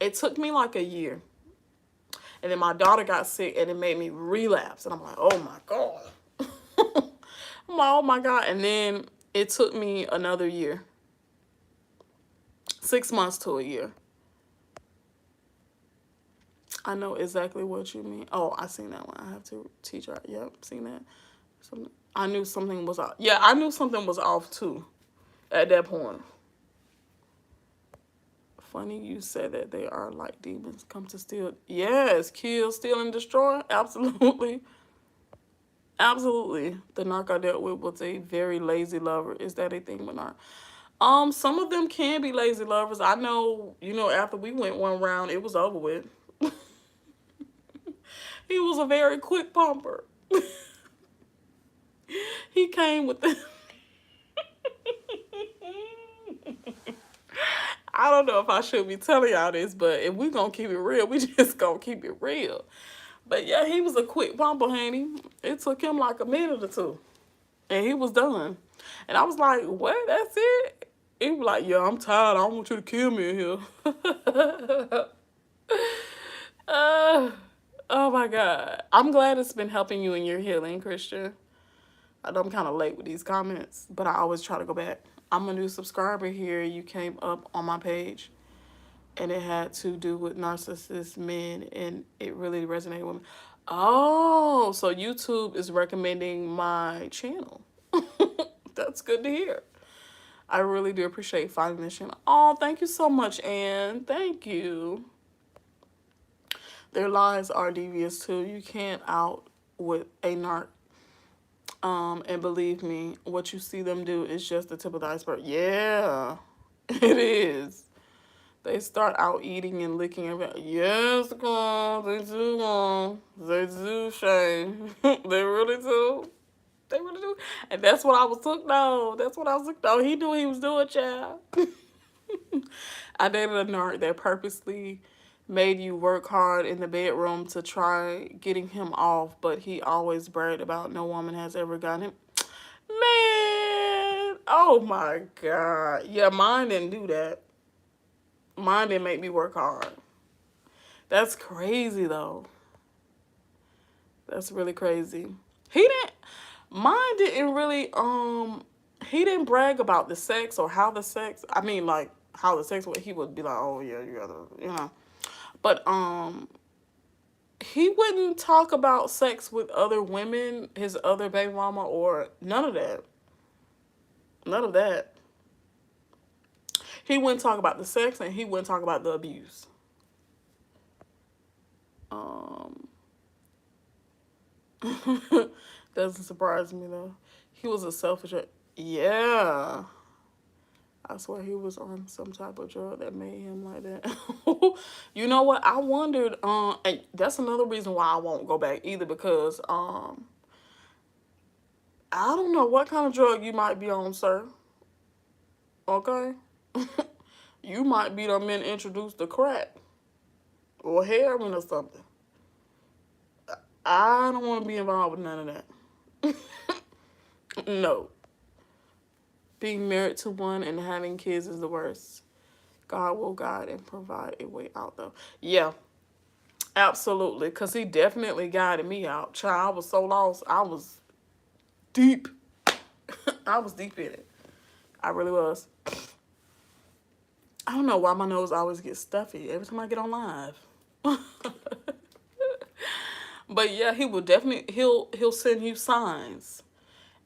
it took me like a year. And then my daughter got sick and it made me relapse. And I'm like, oh my God. I'm like, oh my God. And then it took me another year. 6 months to a year. I know exactly what you mean. Oh, I seen that one. I have to teach her. Yep, seen that. I knew something was off. Yeah, I knew something was off too at that point. Funny you said that they are like demons, come to steal. Yes, kill, steal, and destroy. Absolutely. Absolutely. The narc I dealt with was a very lazy lover. Is that a thing with narc? Some of them can be lazy lovers. I know, after we went one round, it was over with. He was a very quick pumper. He came with the... I don't know if I should be telling y'all this, but if we gonna keep it real, we just gonna keep it real. But yeah, he was a quick pumper, honey. It took him like a minute or two. And he was done. And I was like, what? That's it? He was like, yeah, I'm tired. I don't want you to kill me in here. Oh my God. I'm glad it's been helping you in your healing, Christian. I know I'm kind of late with these comments, but I always try to go back. I'm a new subscriber here. You came up on my page, and it had to do with narcissist men, and it really resonated with me. Oh, so YouTube is recommending my channel. That's good to hear. I really do appreciate finding this channel. Oh, thank you so much, Anne. Thank you. Their lies are devious too. You can't out with a narc. And believe me, what you see them do is just the tip of the iceberg. Yeah, it is. They start out eating and licking everything. Yes, girl, they do, they do, Shane. They really do. They really do. And that's what I was hooked on. That's what I was hooked on. He knew what he was doing, child. I dated a narc that purposely made you work hard in the bedroom to try getting him off, but he always bragged about no woman has ever gotten him. Man, oh my God. Yeah, mine didn't do that. Mine didn't make me work hard. That's crazy, though. That's really crazy. Mine didn't really, he didn't brag about the sex or how the sex, I mean, like, how the sex was. He would be like, oh, yeah, you gotta, But, he wouldn't talk about sex with other women, his other baby mama, or none of that. None of that. He wouldn't talk about the sex, and he wouldn't talk about the abuse. Doesn't surprise me, though. He was a selfish... Yeah. I swear he was on some type of drug that made him like that. You know what? I wondered, and that's another reason why I won't go back either, because I don't know what kind of drug you might be on, sir. Okay? You might be the men introduced to crack or heroin or something. I don't want to be involved with none of that. No. Being married to one and having kids is the worst. God will guide and provide a way out, though. Yeah, absolutely. Because he definitely guided me out. Child, I was so lost. I was deep. I was deep in it. I really was. I don't know why my nose always gets stuffy every time I get on live. But yeah, he will definitely, he'll send you signs.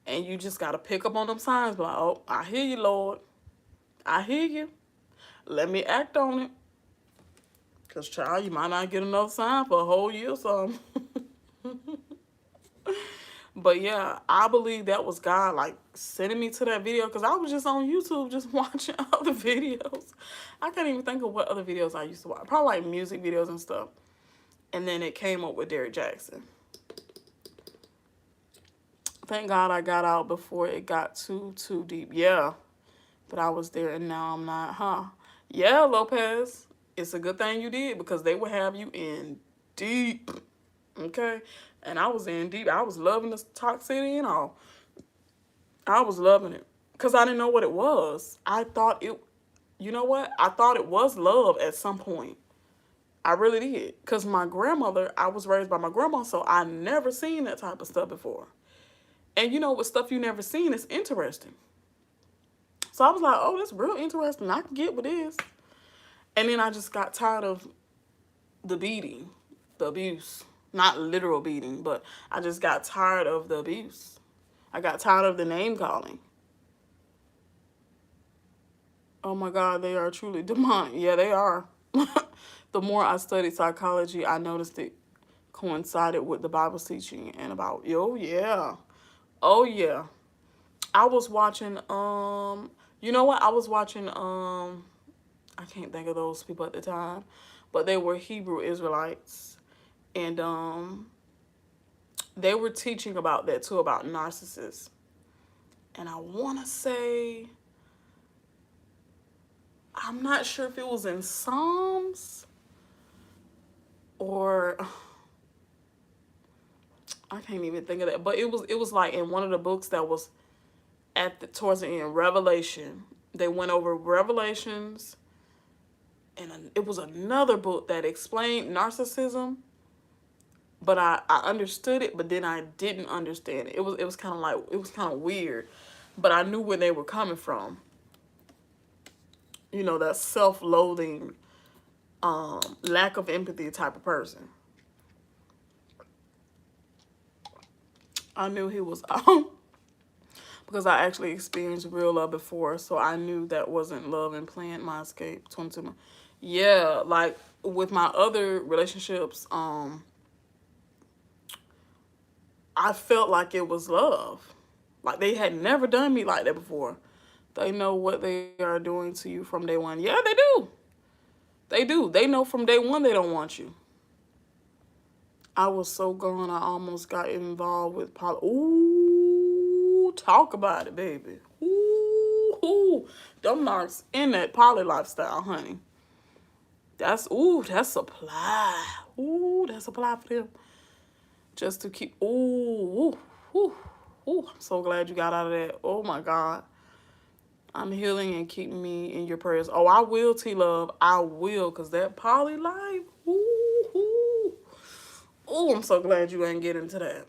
And you just got to pick up on them signs. Like, oh, I hear you, Lord. I hear you. Let me act on it. Because, child, you might not get another sign for a whole year or something. But, yeah, I believe that was God, like, sending me to that video. Because I was just on YouTube just watching other videos. I can't even think of what other videos I used to watch. Probably, like, music videos and stuff. And then it came up with Derrick Jackson. Thank God I got out before it got too deep. Yeah, but I was there and now I'm not, huh? Yeah, Lopez. It's a good thing you did because they would have you in deep. Okay? And I was in deep. I was loving the toxicity and all. I was loving it. Because I didn't know what it was. I thought it, you know what? I thought it was love at some point. I really did. Because my grandmother, I was raised by my grandma, so I never seen that type of stuff before. And you know, with stuff you never seen, it's interesting. So I was like, oh, that's real interesting. I can get with this. And then I just got tired of the beating, the abuse. Not literal beating, but I just got tired of the abuse. I got tired of the name calling. Oh my God, they are truly demonic. Yeah, they are. The more I studied psychology, I noticed it coincided with the Bible teaching and about, oh yeah. Oh yeah. I was watching, you know what? I was watching, I can't think of those people at the time, but they were Hebrew Israelites. And they were teaching about that too, about narcissists. And I want to say, I'm not sure if it was in Psalms or I can't even think of that, but it was like in one of the books that was at the towards the end, Revelation. They went over Revelations, and it was another book that explained narcissism, but I understood it, but then I didn't understand it. It was kind of like, it was kind of weird, but I knew where they were coming from. You know, that self-loathing, lack of empathy type of person. I knew he was because I actually experienced real love before, so I knew that wasn't love and planned my escape. 22. Yeah, like with my other relationships, I felt like it was love. Like they had never done me like that before. They know what they are doing to you from day one. Yeah, they do. They do. They know from day one they don't want you. I was so gone, I almost got involved with poly. Ooh, talk about it, baby. Ooh, them narcs in that poly lifestyle, honey. That's supply. Ooh, that's supply for them. Just to keep, I'm so glad you got out of that. Oh my God. I'm healing and keeping me in your prayers. Oh, I will, T-Love. I will, because that poly life, oh, I'm so glad you ain't get into that.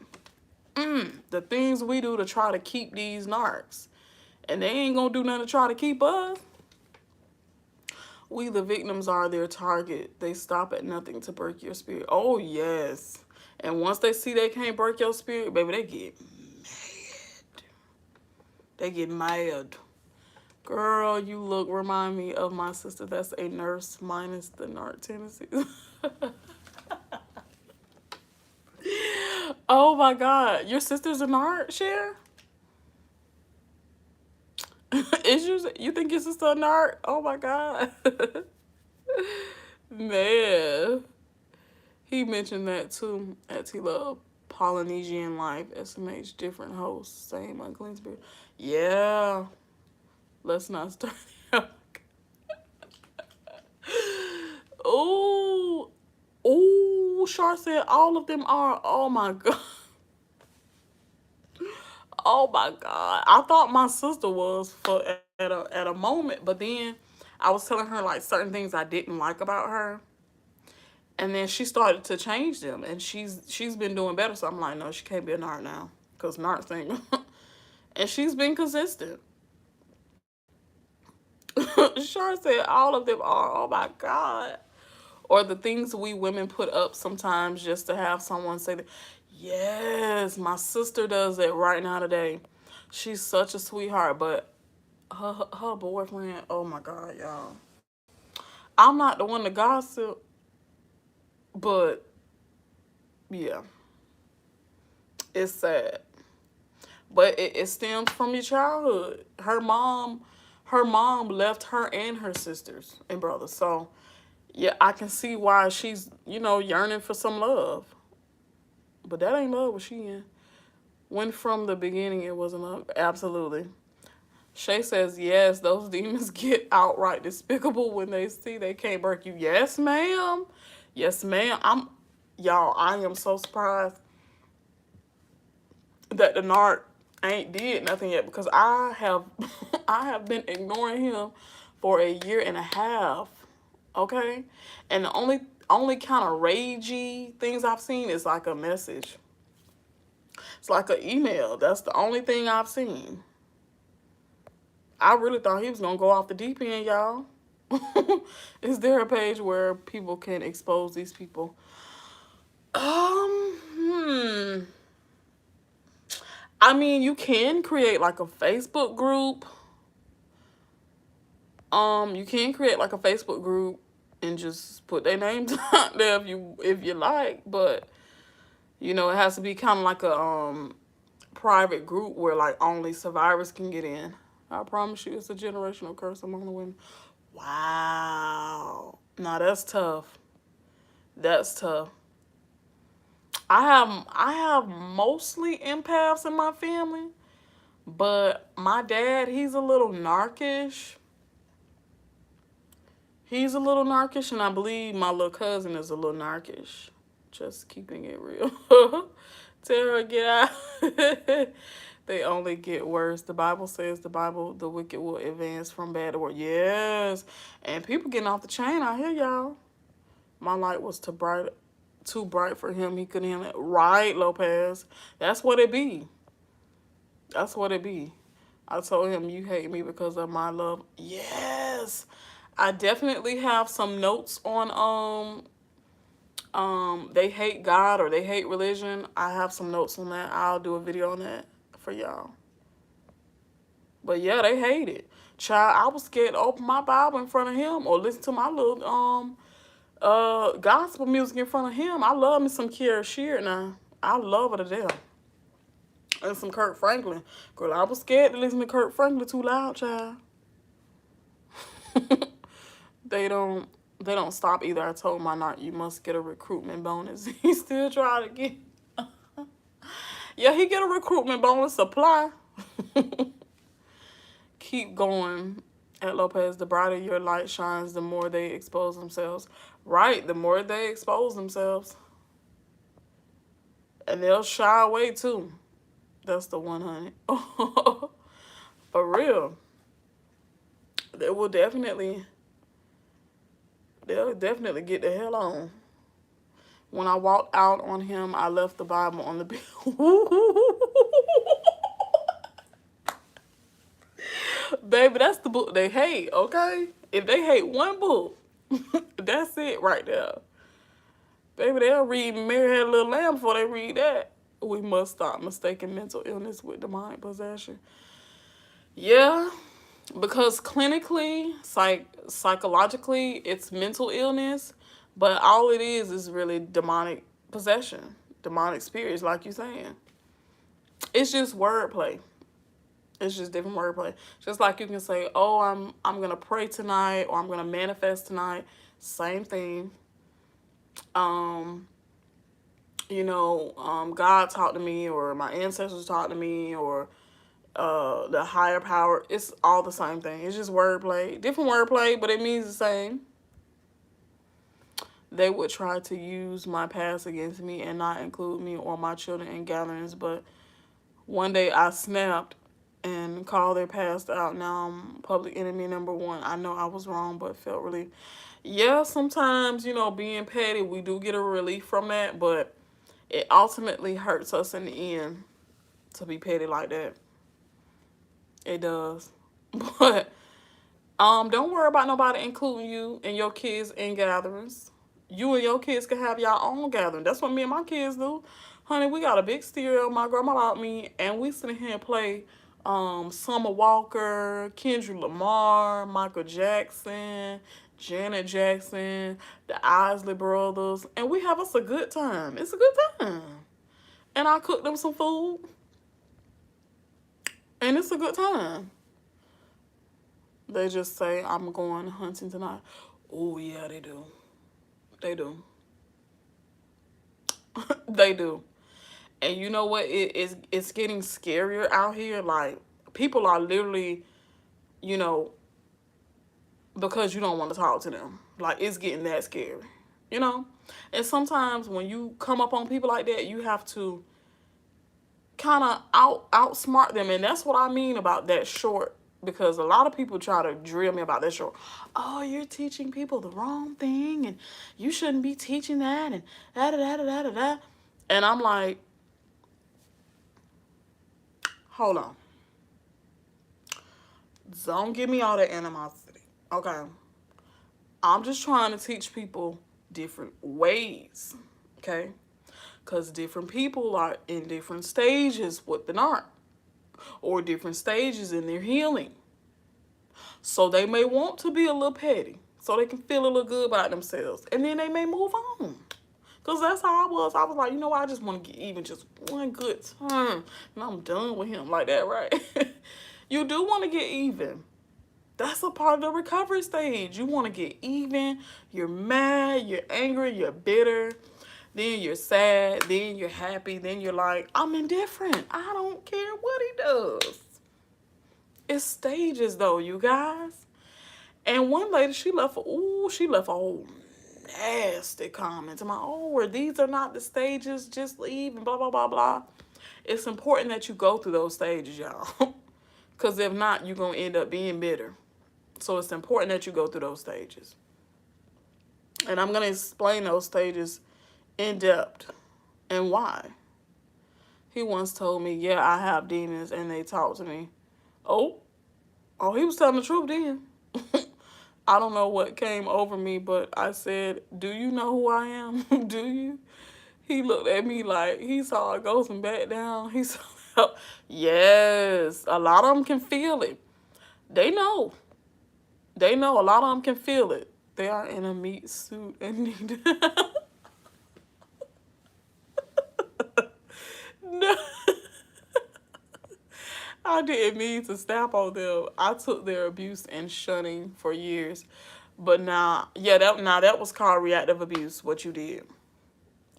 The things we do to try to keep these narcs, and they ain't gonna do nothing to try to keep us. We, the victims, are their target. They stop at nothing to break your spirit. Oh, yes. And once they see they can't break your spirit, baby, they get mad. They get mad. Girl, you remind me of my sister that's a nurse minus the narc tendencies. Oh my God. Your sister's a narc, Cher? You think your sister a narc? Oh my God. Man. He mentioned that too at T-Love. Polynesian life, SMH, different hosts, same unclean spirit. Yeah. Let's not start. Ooh. Ooh, Char said all of them are. Oh my God. Oh my God. I thought my sister was for at a moment, but then I was telling her like certain things I didn't like about her. And then she started to change them, and she's been doing better. So I'm like, no, she can't be a narc now, because narcs ain't. And she's been consistent. Char said all of them are. Oh my God. Or the things we women put up sometimes just to have someone say that. Yes, my sister does that right now today. She's such a sweetheart, but her boyfriend, oh my God, y'all. I'm not the one to gossip, but yeah, it's sad. But it stems from your childhood. Her mom left her and her sisters and brothers. So yeah, I can see why she's, yearning for some love. But that ain't love what she in. When from the beginning it wasn't up. Absolutely. Shay says, yes, those demons get outright despicable when they see they can't break you. Yes, ma'am. Yes, ma'am. Y'all, I am so surprised that the narc ain't did nothing yet, because I have I have been ignoring him for a year and a half. Okay? And the only kind of ragey things I've seen is like a message. It's like an email. That's the only thing I've seen. I really thought he was gonna go off the deep end, y'all. Is there a page where people can expose these people? I mean, you can create like a Facebook group. You can create like a Facebook group and just put their names out there if you like, but you know, it has to be kind of like a private group where like only survivors can get in. I promise you, it's a generational curse among the women. Wow. Now that's tough. That's tough. I have mostly empaths in my family, but my dad, he's a little narcish. He's a little narcish, and I believe my little cousin is a little narcish. Just keeping it real. Tell her, get out. They only get worse. The Bible says the wicked will advance from bad to worse. Yes. And people getting off the chain out here, y'all. My light was too bright for him. He couldn't handle it. Right, Lopez. That's what it be. That's what it be. I told him, you hate me because of my love. Yes. I definitely have some notes on they hate God or they hate religion. I have some notes on that. I'll do a video on that for y'all. But yeah, they hate it. Child, I was scared to open my Bible in front of him or listen to my little gospel music in front of him. I love me some Kiara Shear now. I love her to death. And some Kirk Franklin. Girl, I was scared to listen to Kirk Franklin too loud, child. They don't stop either. I told my narc, you must get a recruitment bonus. He still trying to get yeah, he get a recruitment bonus supply. Keep going. At Lopez, the brighter your light shines, the more they expose themselves. Right, the more they expose themselves. And they'll shy away too. That's the 100. For real. They'll definitely get the hell on. When I walked out on him, I left the Bible on the bed. Baby, that's the book they hate, okay? If they hate one book, that's it right there. Baby, they'll read Mary Had a Little Lamb before they read that. We must stop mistaking mental illness with demonic possession. Yeah, because clinically, psychologically, it's mental illness, but all it is really demonic possession, demonic spirits, like you're saying. It's just wordplay. It's just different wordplay. Just like you can say, oh, I'm gonna pray tonight, or I'm gonna manifest tonight. Same thing. God talked to me, or my ancestors talked to me, or the higher power. It's all the same thing. It's just wordplay. Different wordplay, but it means the same. They would try to use my past against me and not include me or my children in gatherings, but one day I snapped and called their past out. Now I'm public enemy number 1. I know I was wrong, but felt relief. Yeah, sometimes, being petty, we do get a relief from that, but it ultimately hurts us in the end to be petty like that. It does. But don't worry about nobody including you and your kids in gatherings. You and your kids can have your own gathering. That's what me and my kids do. Honey, we got a big stereo. My grandma bought me, and we sit here and play Summer Walker, Kendrick Lamar, Michael Jackson, Janet Jackson, the Isley Brothers, and we have us a good time. It's a good time. And I cook them some food, and it's a good time. They just say, I'm going hunting tonight. Oh, yeah, they do. They do. They do. And you know what? It's getting scarier out here. Like, people are literally, you know, because you don't want to talk to them. Like, it's getting that scary, you know? And sometimes when you come up on people like that, you have to kind of outsmart them. And that's what I mean about that short. Because a lot of people try to drill me about that short. Oh, you're teaching people the wrong thing, and you shouldn't be teaching that, and da da da da da da. And I'm like, hold on. Don't give me all that animosity. Okay. I'm just trying to teach people different ways. Okay. Because different people are in different stages with the narc, or different stages in their healing. So they may want to be a little petty so they can feel a little good about themselves. And then they may move on. Because that's how I was. I was like, you know what? I just want to get even just one good turn. And I'm done with him like that, right? You do want to get even. That's a part of the recovery stage. You want to get even. You're mad. You're angry. You're bitter. Then you're sad. Then you're happy. Then you're like, I'm indifferent. I don't care what he does. It's stages, though, you guys. And one lady, she left a whole nasty comment. I'm like, oh, these are not the stages. Just leave and blah, blah, blah, blah. It's important that you go through those stages, y'all. Because if not, you're going to end up being bitter. So it's important that you go through those stages. And I'm going to explain those stages in depth and why. He once told me, yeah, I have demons and they talk to me. Oh, he was telling the truth then. I don't know what came over me, but I said, do you know who I am? Do you? He looked at me like he saw a ghost and back down. He saw, yes, a lot of them can feel it. They know. They know. A lot of them can feel it. They are in a meat suit and need... No. I didn't mean to snap on them. I took their abuse and shunning for years. But now, yeah, that was called reactive abuse, what you did.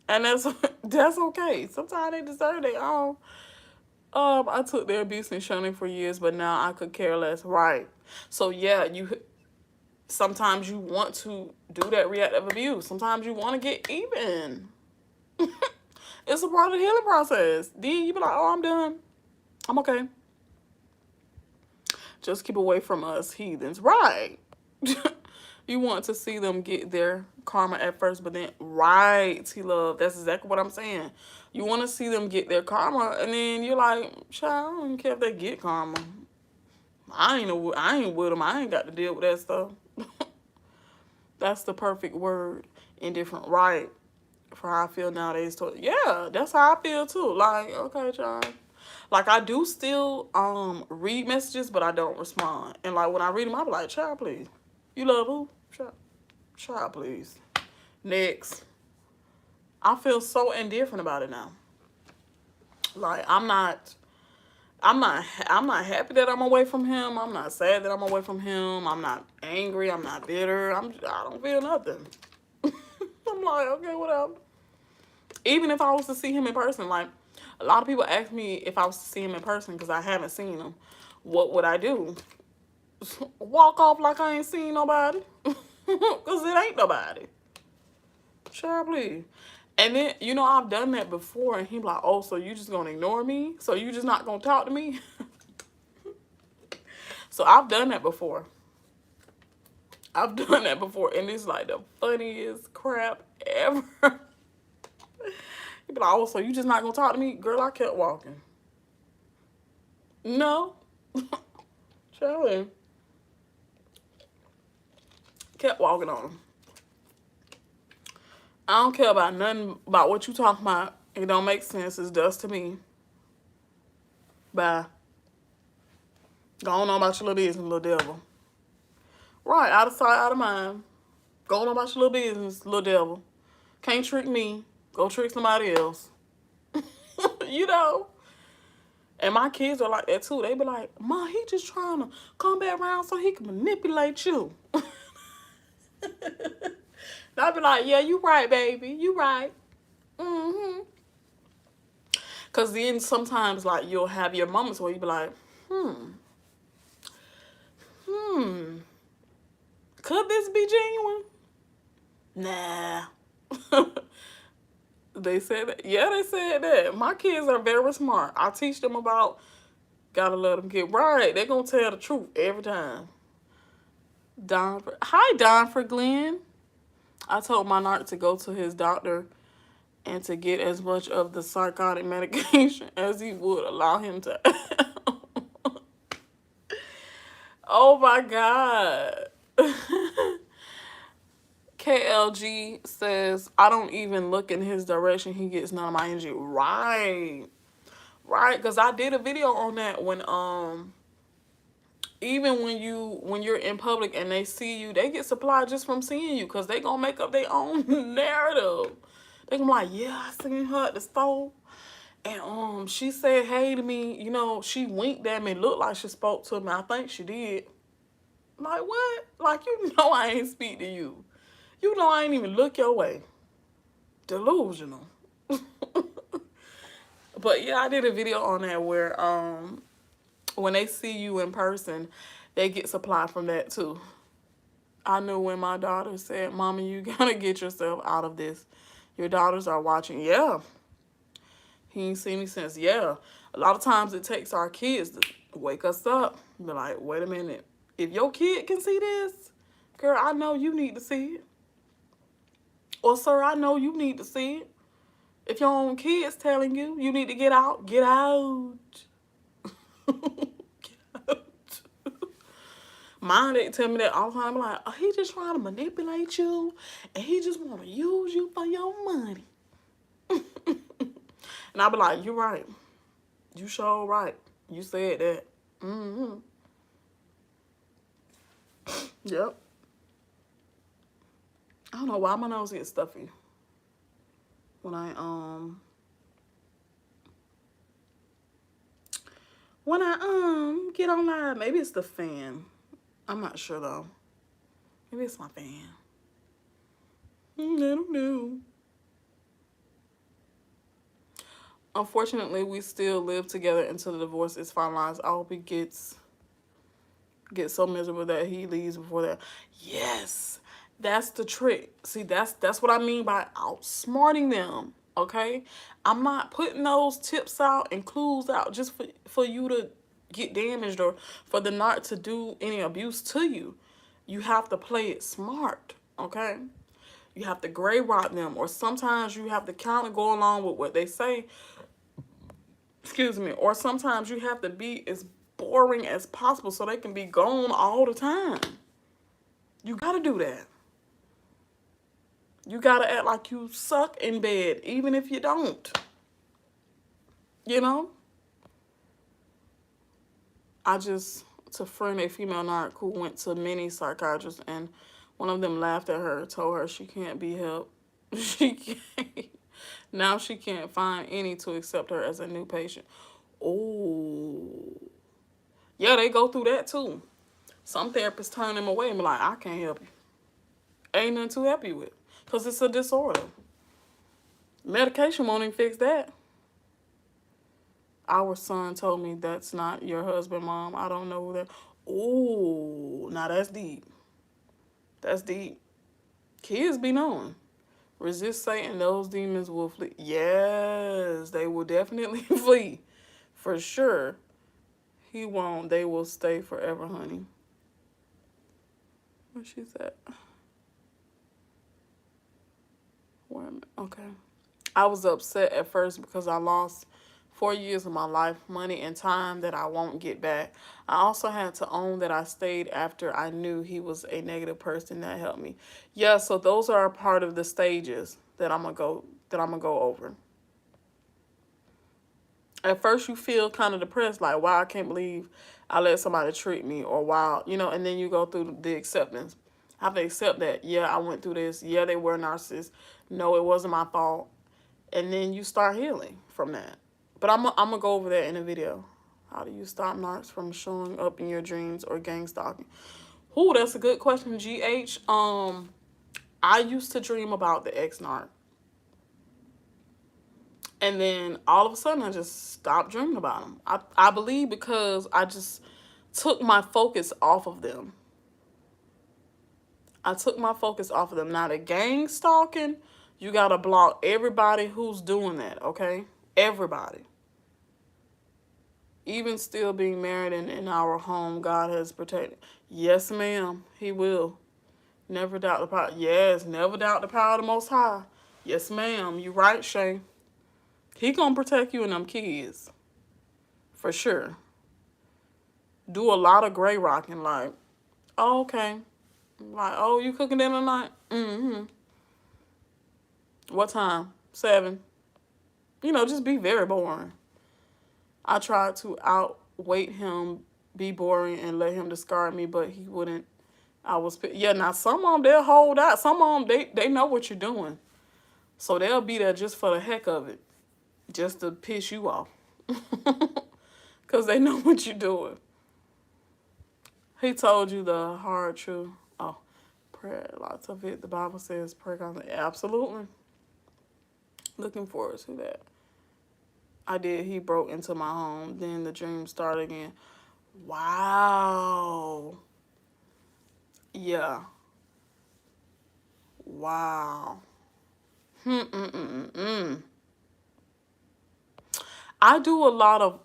And that's okay. Sometimes they deserve their own. I took their abuse and shunning for years, but now I could care less. Right. So yeah, sometimes you want to do that reactive abuse. Sometimes you want to get even. It's a part of the healing process. Then you be like, oh, I'm done. I'm okay. Just keep away from us heathens. Right. You want to see them get their karma at first, but then, right, T-Love, that's exactly what I'm saying. You want to see them get their karma, and then you're like, child, I don't care if they get karma. I ain't with them. I ain't got to deal with that stuff. That's the perfect word. Indifferent, right, for how I feel nowadays. Yeah, that's how I feel, too. Like, okay, child. Like, I do still read messages, but I don't respond. And, like, when I read them, I be like, child, please. You love who? Child, please. Next. I feel so indifferent about it now. Like, I'm not happy that I'm away from him. I'm not sad that I'm away from him. I'm not angry. I'm not bitter. I don't feel nothing. I'm like, okay, whatever. Even if I was to see him in person, like, a lot of people ask me if I was to see him in person because I haven't seen him. What would I do? Walk off like I ain't seen nobody. Because it ain't nobody. Child, please. And then, you know, I've done that before. And he be like, oh, so you just going to ignore me? So you just not going to talk to me? So I've done that before. And it's like the funniest crap ever. He be like, oh, so you just not going to talk to me? Girl, I kept walking. No. Child. Kept walking on him. I don't care about nothing about what you talking about. It don't make sense. It's dust to me. Bye. Go on about your little business, little devil. Right, out of sight, out of mind. Go on about your little business, little devil. Can't trick me. Go trick somebody else. You know? And my kids are like that too. They be like, Ma, he just trying to come back around so he can manipulate you. And I be like, yeah, you right, baby. You right. Mm-hmm. Because then sometimes, like, you'll have your moments where you be like, could this be genuine? Nah. They said that. Yeah, they said that. My kids are very smart. I teach them about, gotta let them get right. They're going to tell the truth every time. Hi, Don for Glenn. I told my narc to go to his doctor and to get as much of the psychotic medication as he would allow him to. Oh my God. KLG says, I don't even look in his direction. He gets none of my energy. Right. Right. Because I did a video on that when, even when you're in public and they see you, they get supplied just from seeing you, because they gonna make up their own narrative. They gonna be like, yeah, I seen her at the store, and she said hey to me, you know, she winked at me, looked like she spoke to me. I think she did. Like, what? Like, you know I ain't speak to you. You know I ain't even look your way. Delusional. But yeah, I did a video on that where when they see you in person, they get supply from that too. I knew when my daughter said, Mommy, you gotta get yourself out of this. Your daughters are watching. Yeah. He ain't seen me since. Yeah. A lot of times it takes our kids to wake us up. Be like, wait a minute. If your kid can see this, girl, I know you need to see it. Or, sir, I know you need to see it. If your own kid's telling you, you need to get out, get out. Get out. Mine, they tell me that all the time. I'm like, oh, he just trying to manipulate you, and he just want to use you for your money. And I be like, you're right. You sure right. You said that. Mm-hmm. Yep. I don't know why my nose gets stuffy when I get on live. Maybe it's the fan. I'm not sure though. Maybe it's my fan. I don't know. Unfortunately, we still live together until the divorce is finalized. I hope he gets so miserable that he leaves before that. Yes, that's the trick. See, that's what I mean by outsmarting them. Okay, I'm not putting those tips out and clues out just for you to get damaged or for the narc to do any abuse to you. You have to play it smart. Okay, you have to gray rock them, or sometimes you have to kind of go along with what they say. Excuse me. Or sometimes you have to be as boring as possible so they can be gone all the time. You gotta do that. You gotta act like you suck in bed, even if you don't. You know? I just, to friend a female narc who went to many psychiatrists, and one of them laughed at her, told her she can't be helped. She can't. Now she can't find any to accept her as a new patient. Oh. Yeah, they go through that too. Some therapists turn them away and be like, I can't help you. Ain't nothing to help you with. Because it's a disorder. Medication won't even fix that. Our son told me that's not your husband, Mom. I don't know who that. Oh, now that's deep. That's deep. Kids be knowing. Resist Satan, those demons will flee. Yes, they will definitely flee. For sure. He won't. They will stay forever, honey. What she said? Wait a minute. Okay. I was upset at first because I lost 4 years of my life, money, and time that I won't get back. I also had to own that I stayed after I knew he was a negative person. That helped me. Yeah, so those are a part of the stages that I'm gonna go over. At first you feel kind of depressed, like, wow, I can't believe I let somebody treat me, or wow, you know, and then you go through the acceptance. I have to accept that, yeah, I went through this. Yeah, they were narcissists. No, it wasn't my fault. And then you start healing from that. But I'm gonna go over that in a video. How do you stop narcs from showing up in your dreams or gang stalking? Ooh, that's a good question, GH. I used to dream about the ex-narc. And then all of a sudden, I just stopped dreaming about them. I believe because I just took my focus off of them. I took my focus off of them. Now, the gang stalking, you got to block everybody who's doing that, okay? Everybody. Even still being married in our home, God has protected. Yes, ma'am, he will. Never doubt the power. Yes, never doubt the power of the Most High. Yes, ma'am, you right, Shay. He gonna protect you and them kids. For sure. Do a lot of gray rocking, like, oh, okay. Like, oh, you cooking dinner tonight? Mm-hmm. What time? 7. You know, just be very boring. I tried to outweight him, be boring, and let him discard me, but he wouldn't. Yeah, now some of them, they'll hold out. Some of them, they know what you're doing. So they'll be there just for the heck of it. Just to piss you off. Because they know what you're doing. He told you the hard truth. Oh, prayer, lots of it. The Bible says pray constantly. Absolutely. Looking forward to that. I did. He broke into my home. Then the dream started again. Wow. Yeah. Wow. I do a lot of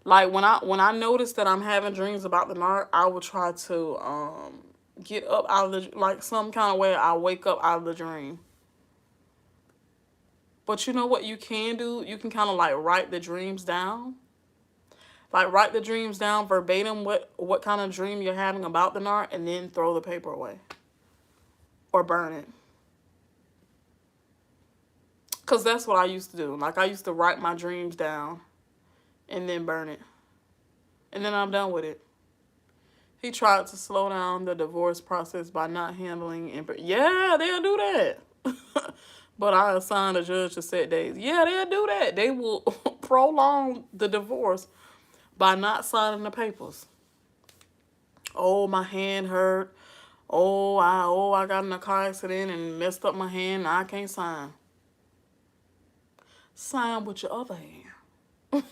like when I notice that I'm having dreams about the narc, I will try to get up out of the, like, some kind of way I wake up out of the dream. But you know what you can do? You can kind of like write the dreams down. Like, write the dreams down verbatim, what kind of dream you're having about the narc, and then throw the paper away. Or burn it. Because that's what I used to do. Like, I used to write my dreams down and then burn it. And then I'm done with it. He tried to slow down the divorce process by not handling yeah, they'll do that. But I assigned a judge to set days. Yeah, they'll do that. They will prolong the divorce by not signing the papers. Oh, my hand hurt. Oh, I got in a car accident and messed up my hand. I can't sign. Sign with your other hand.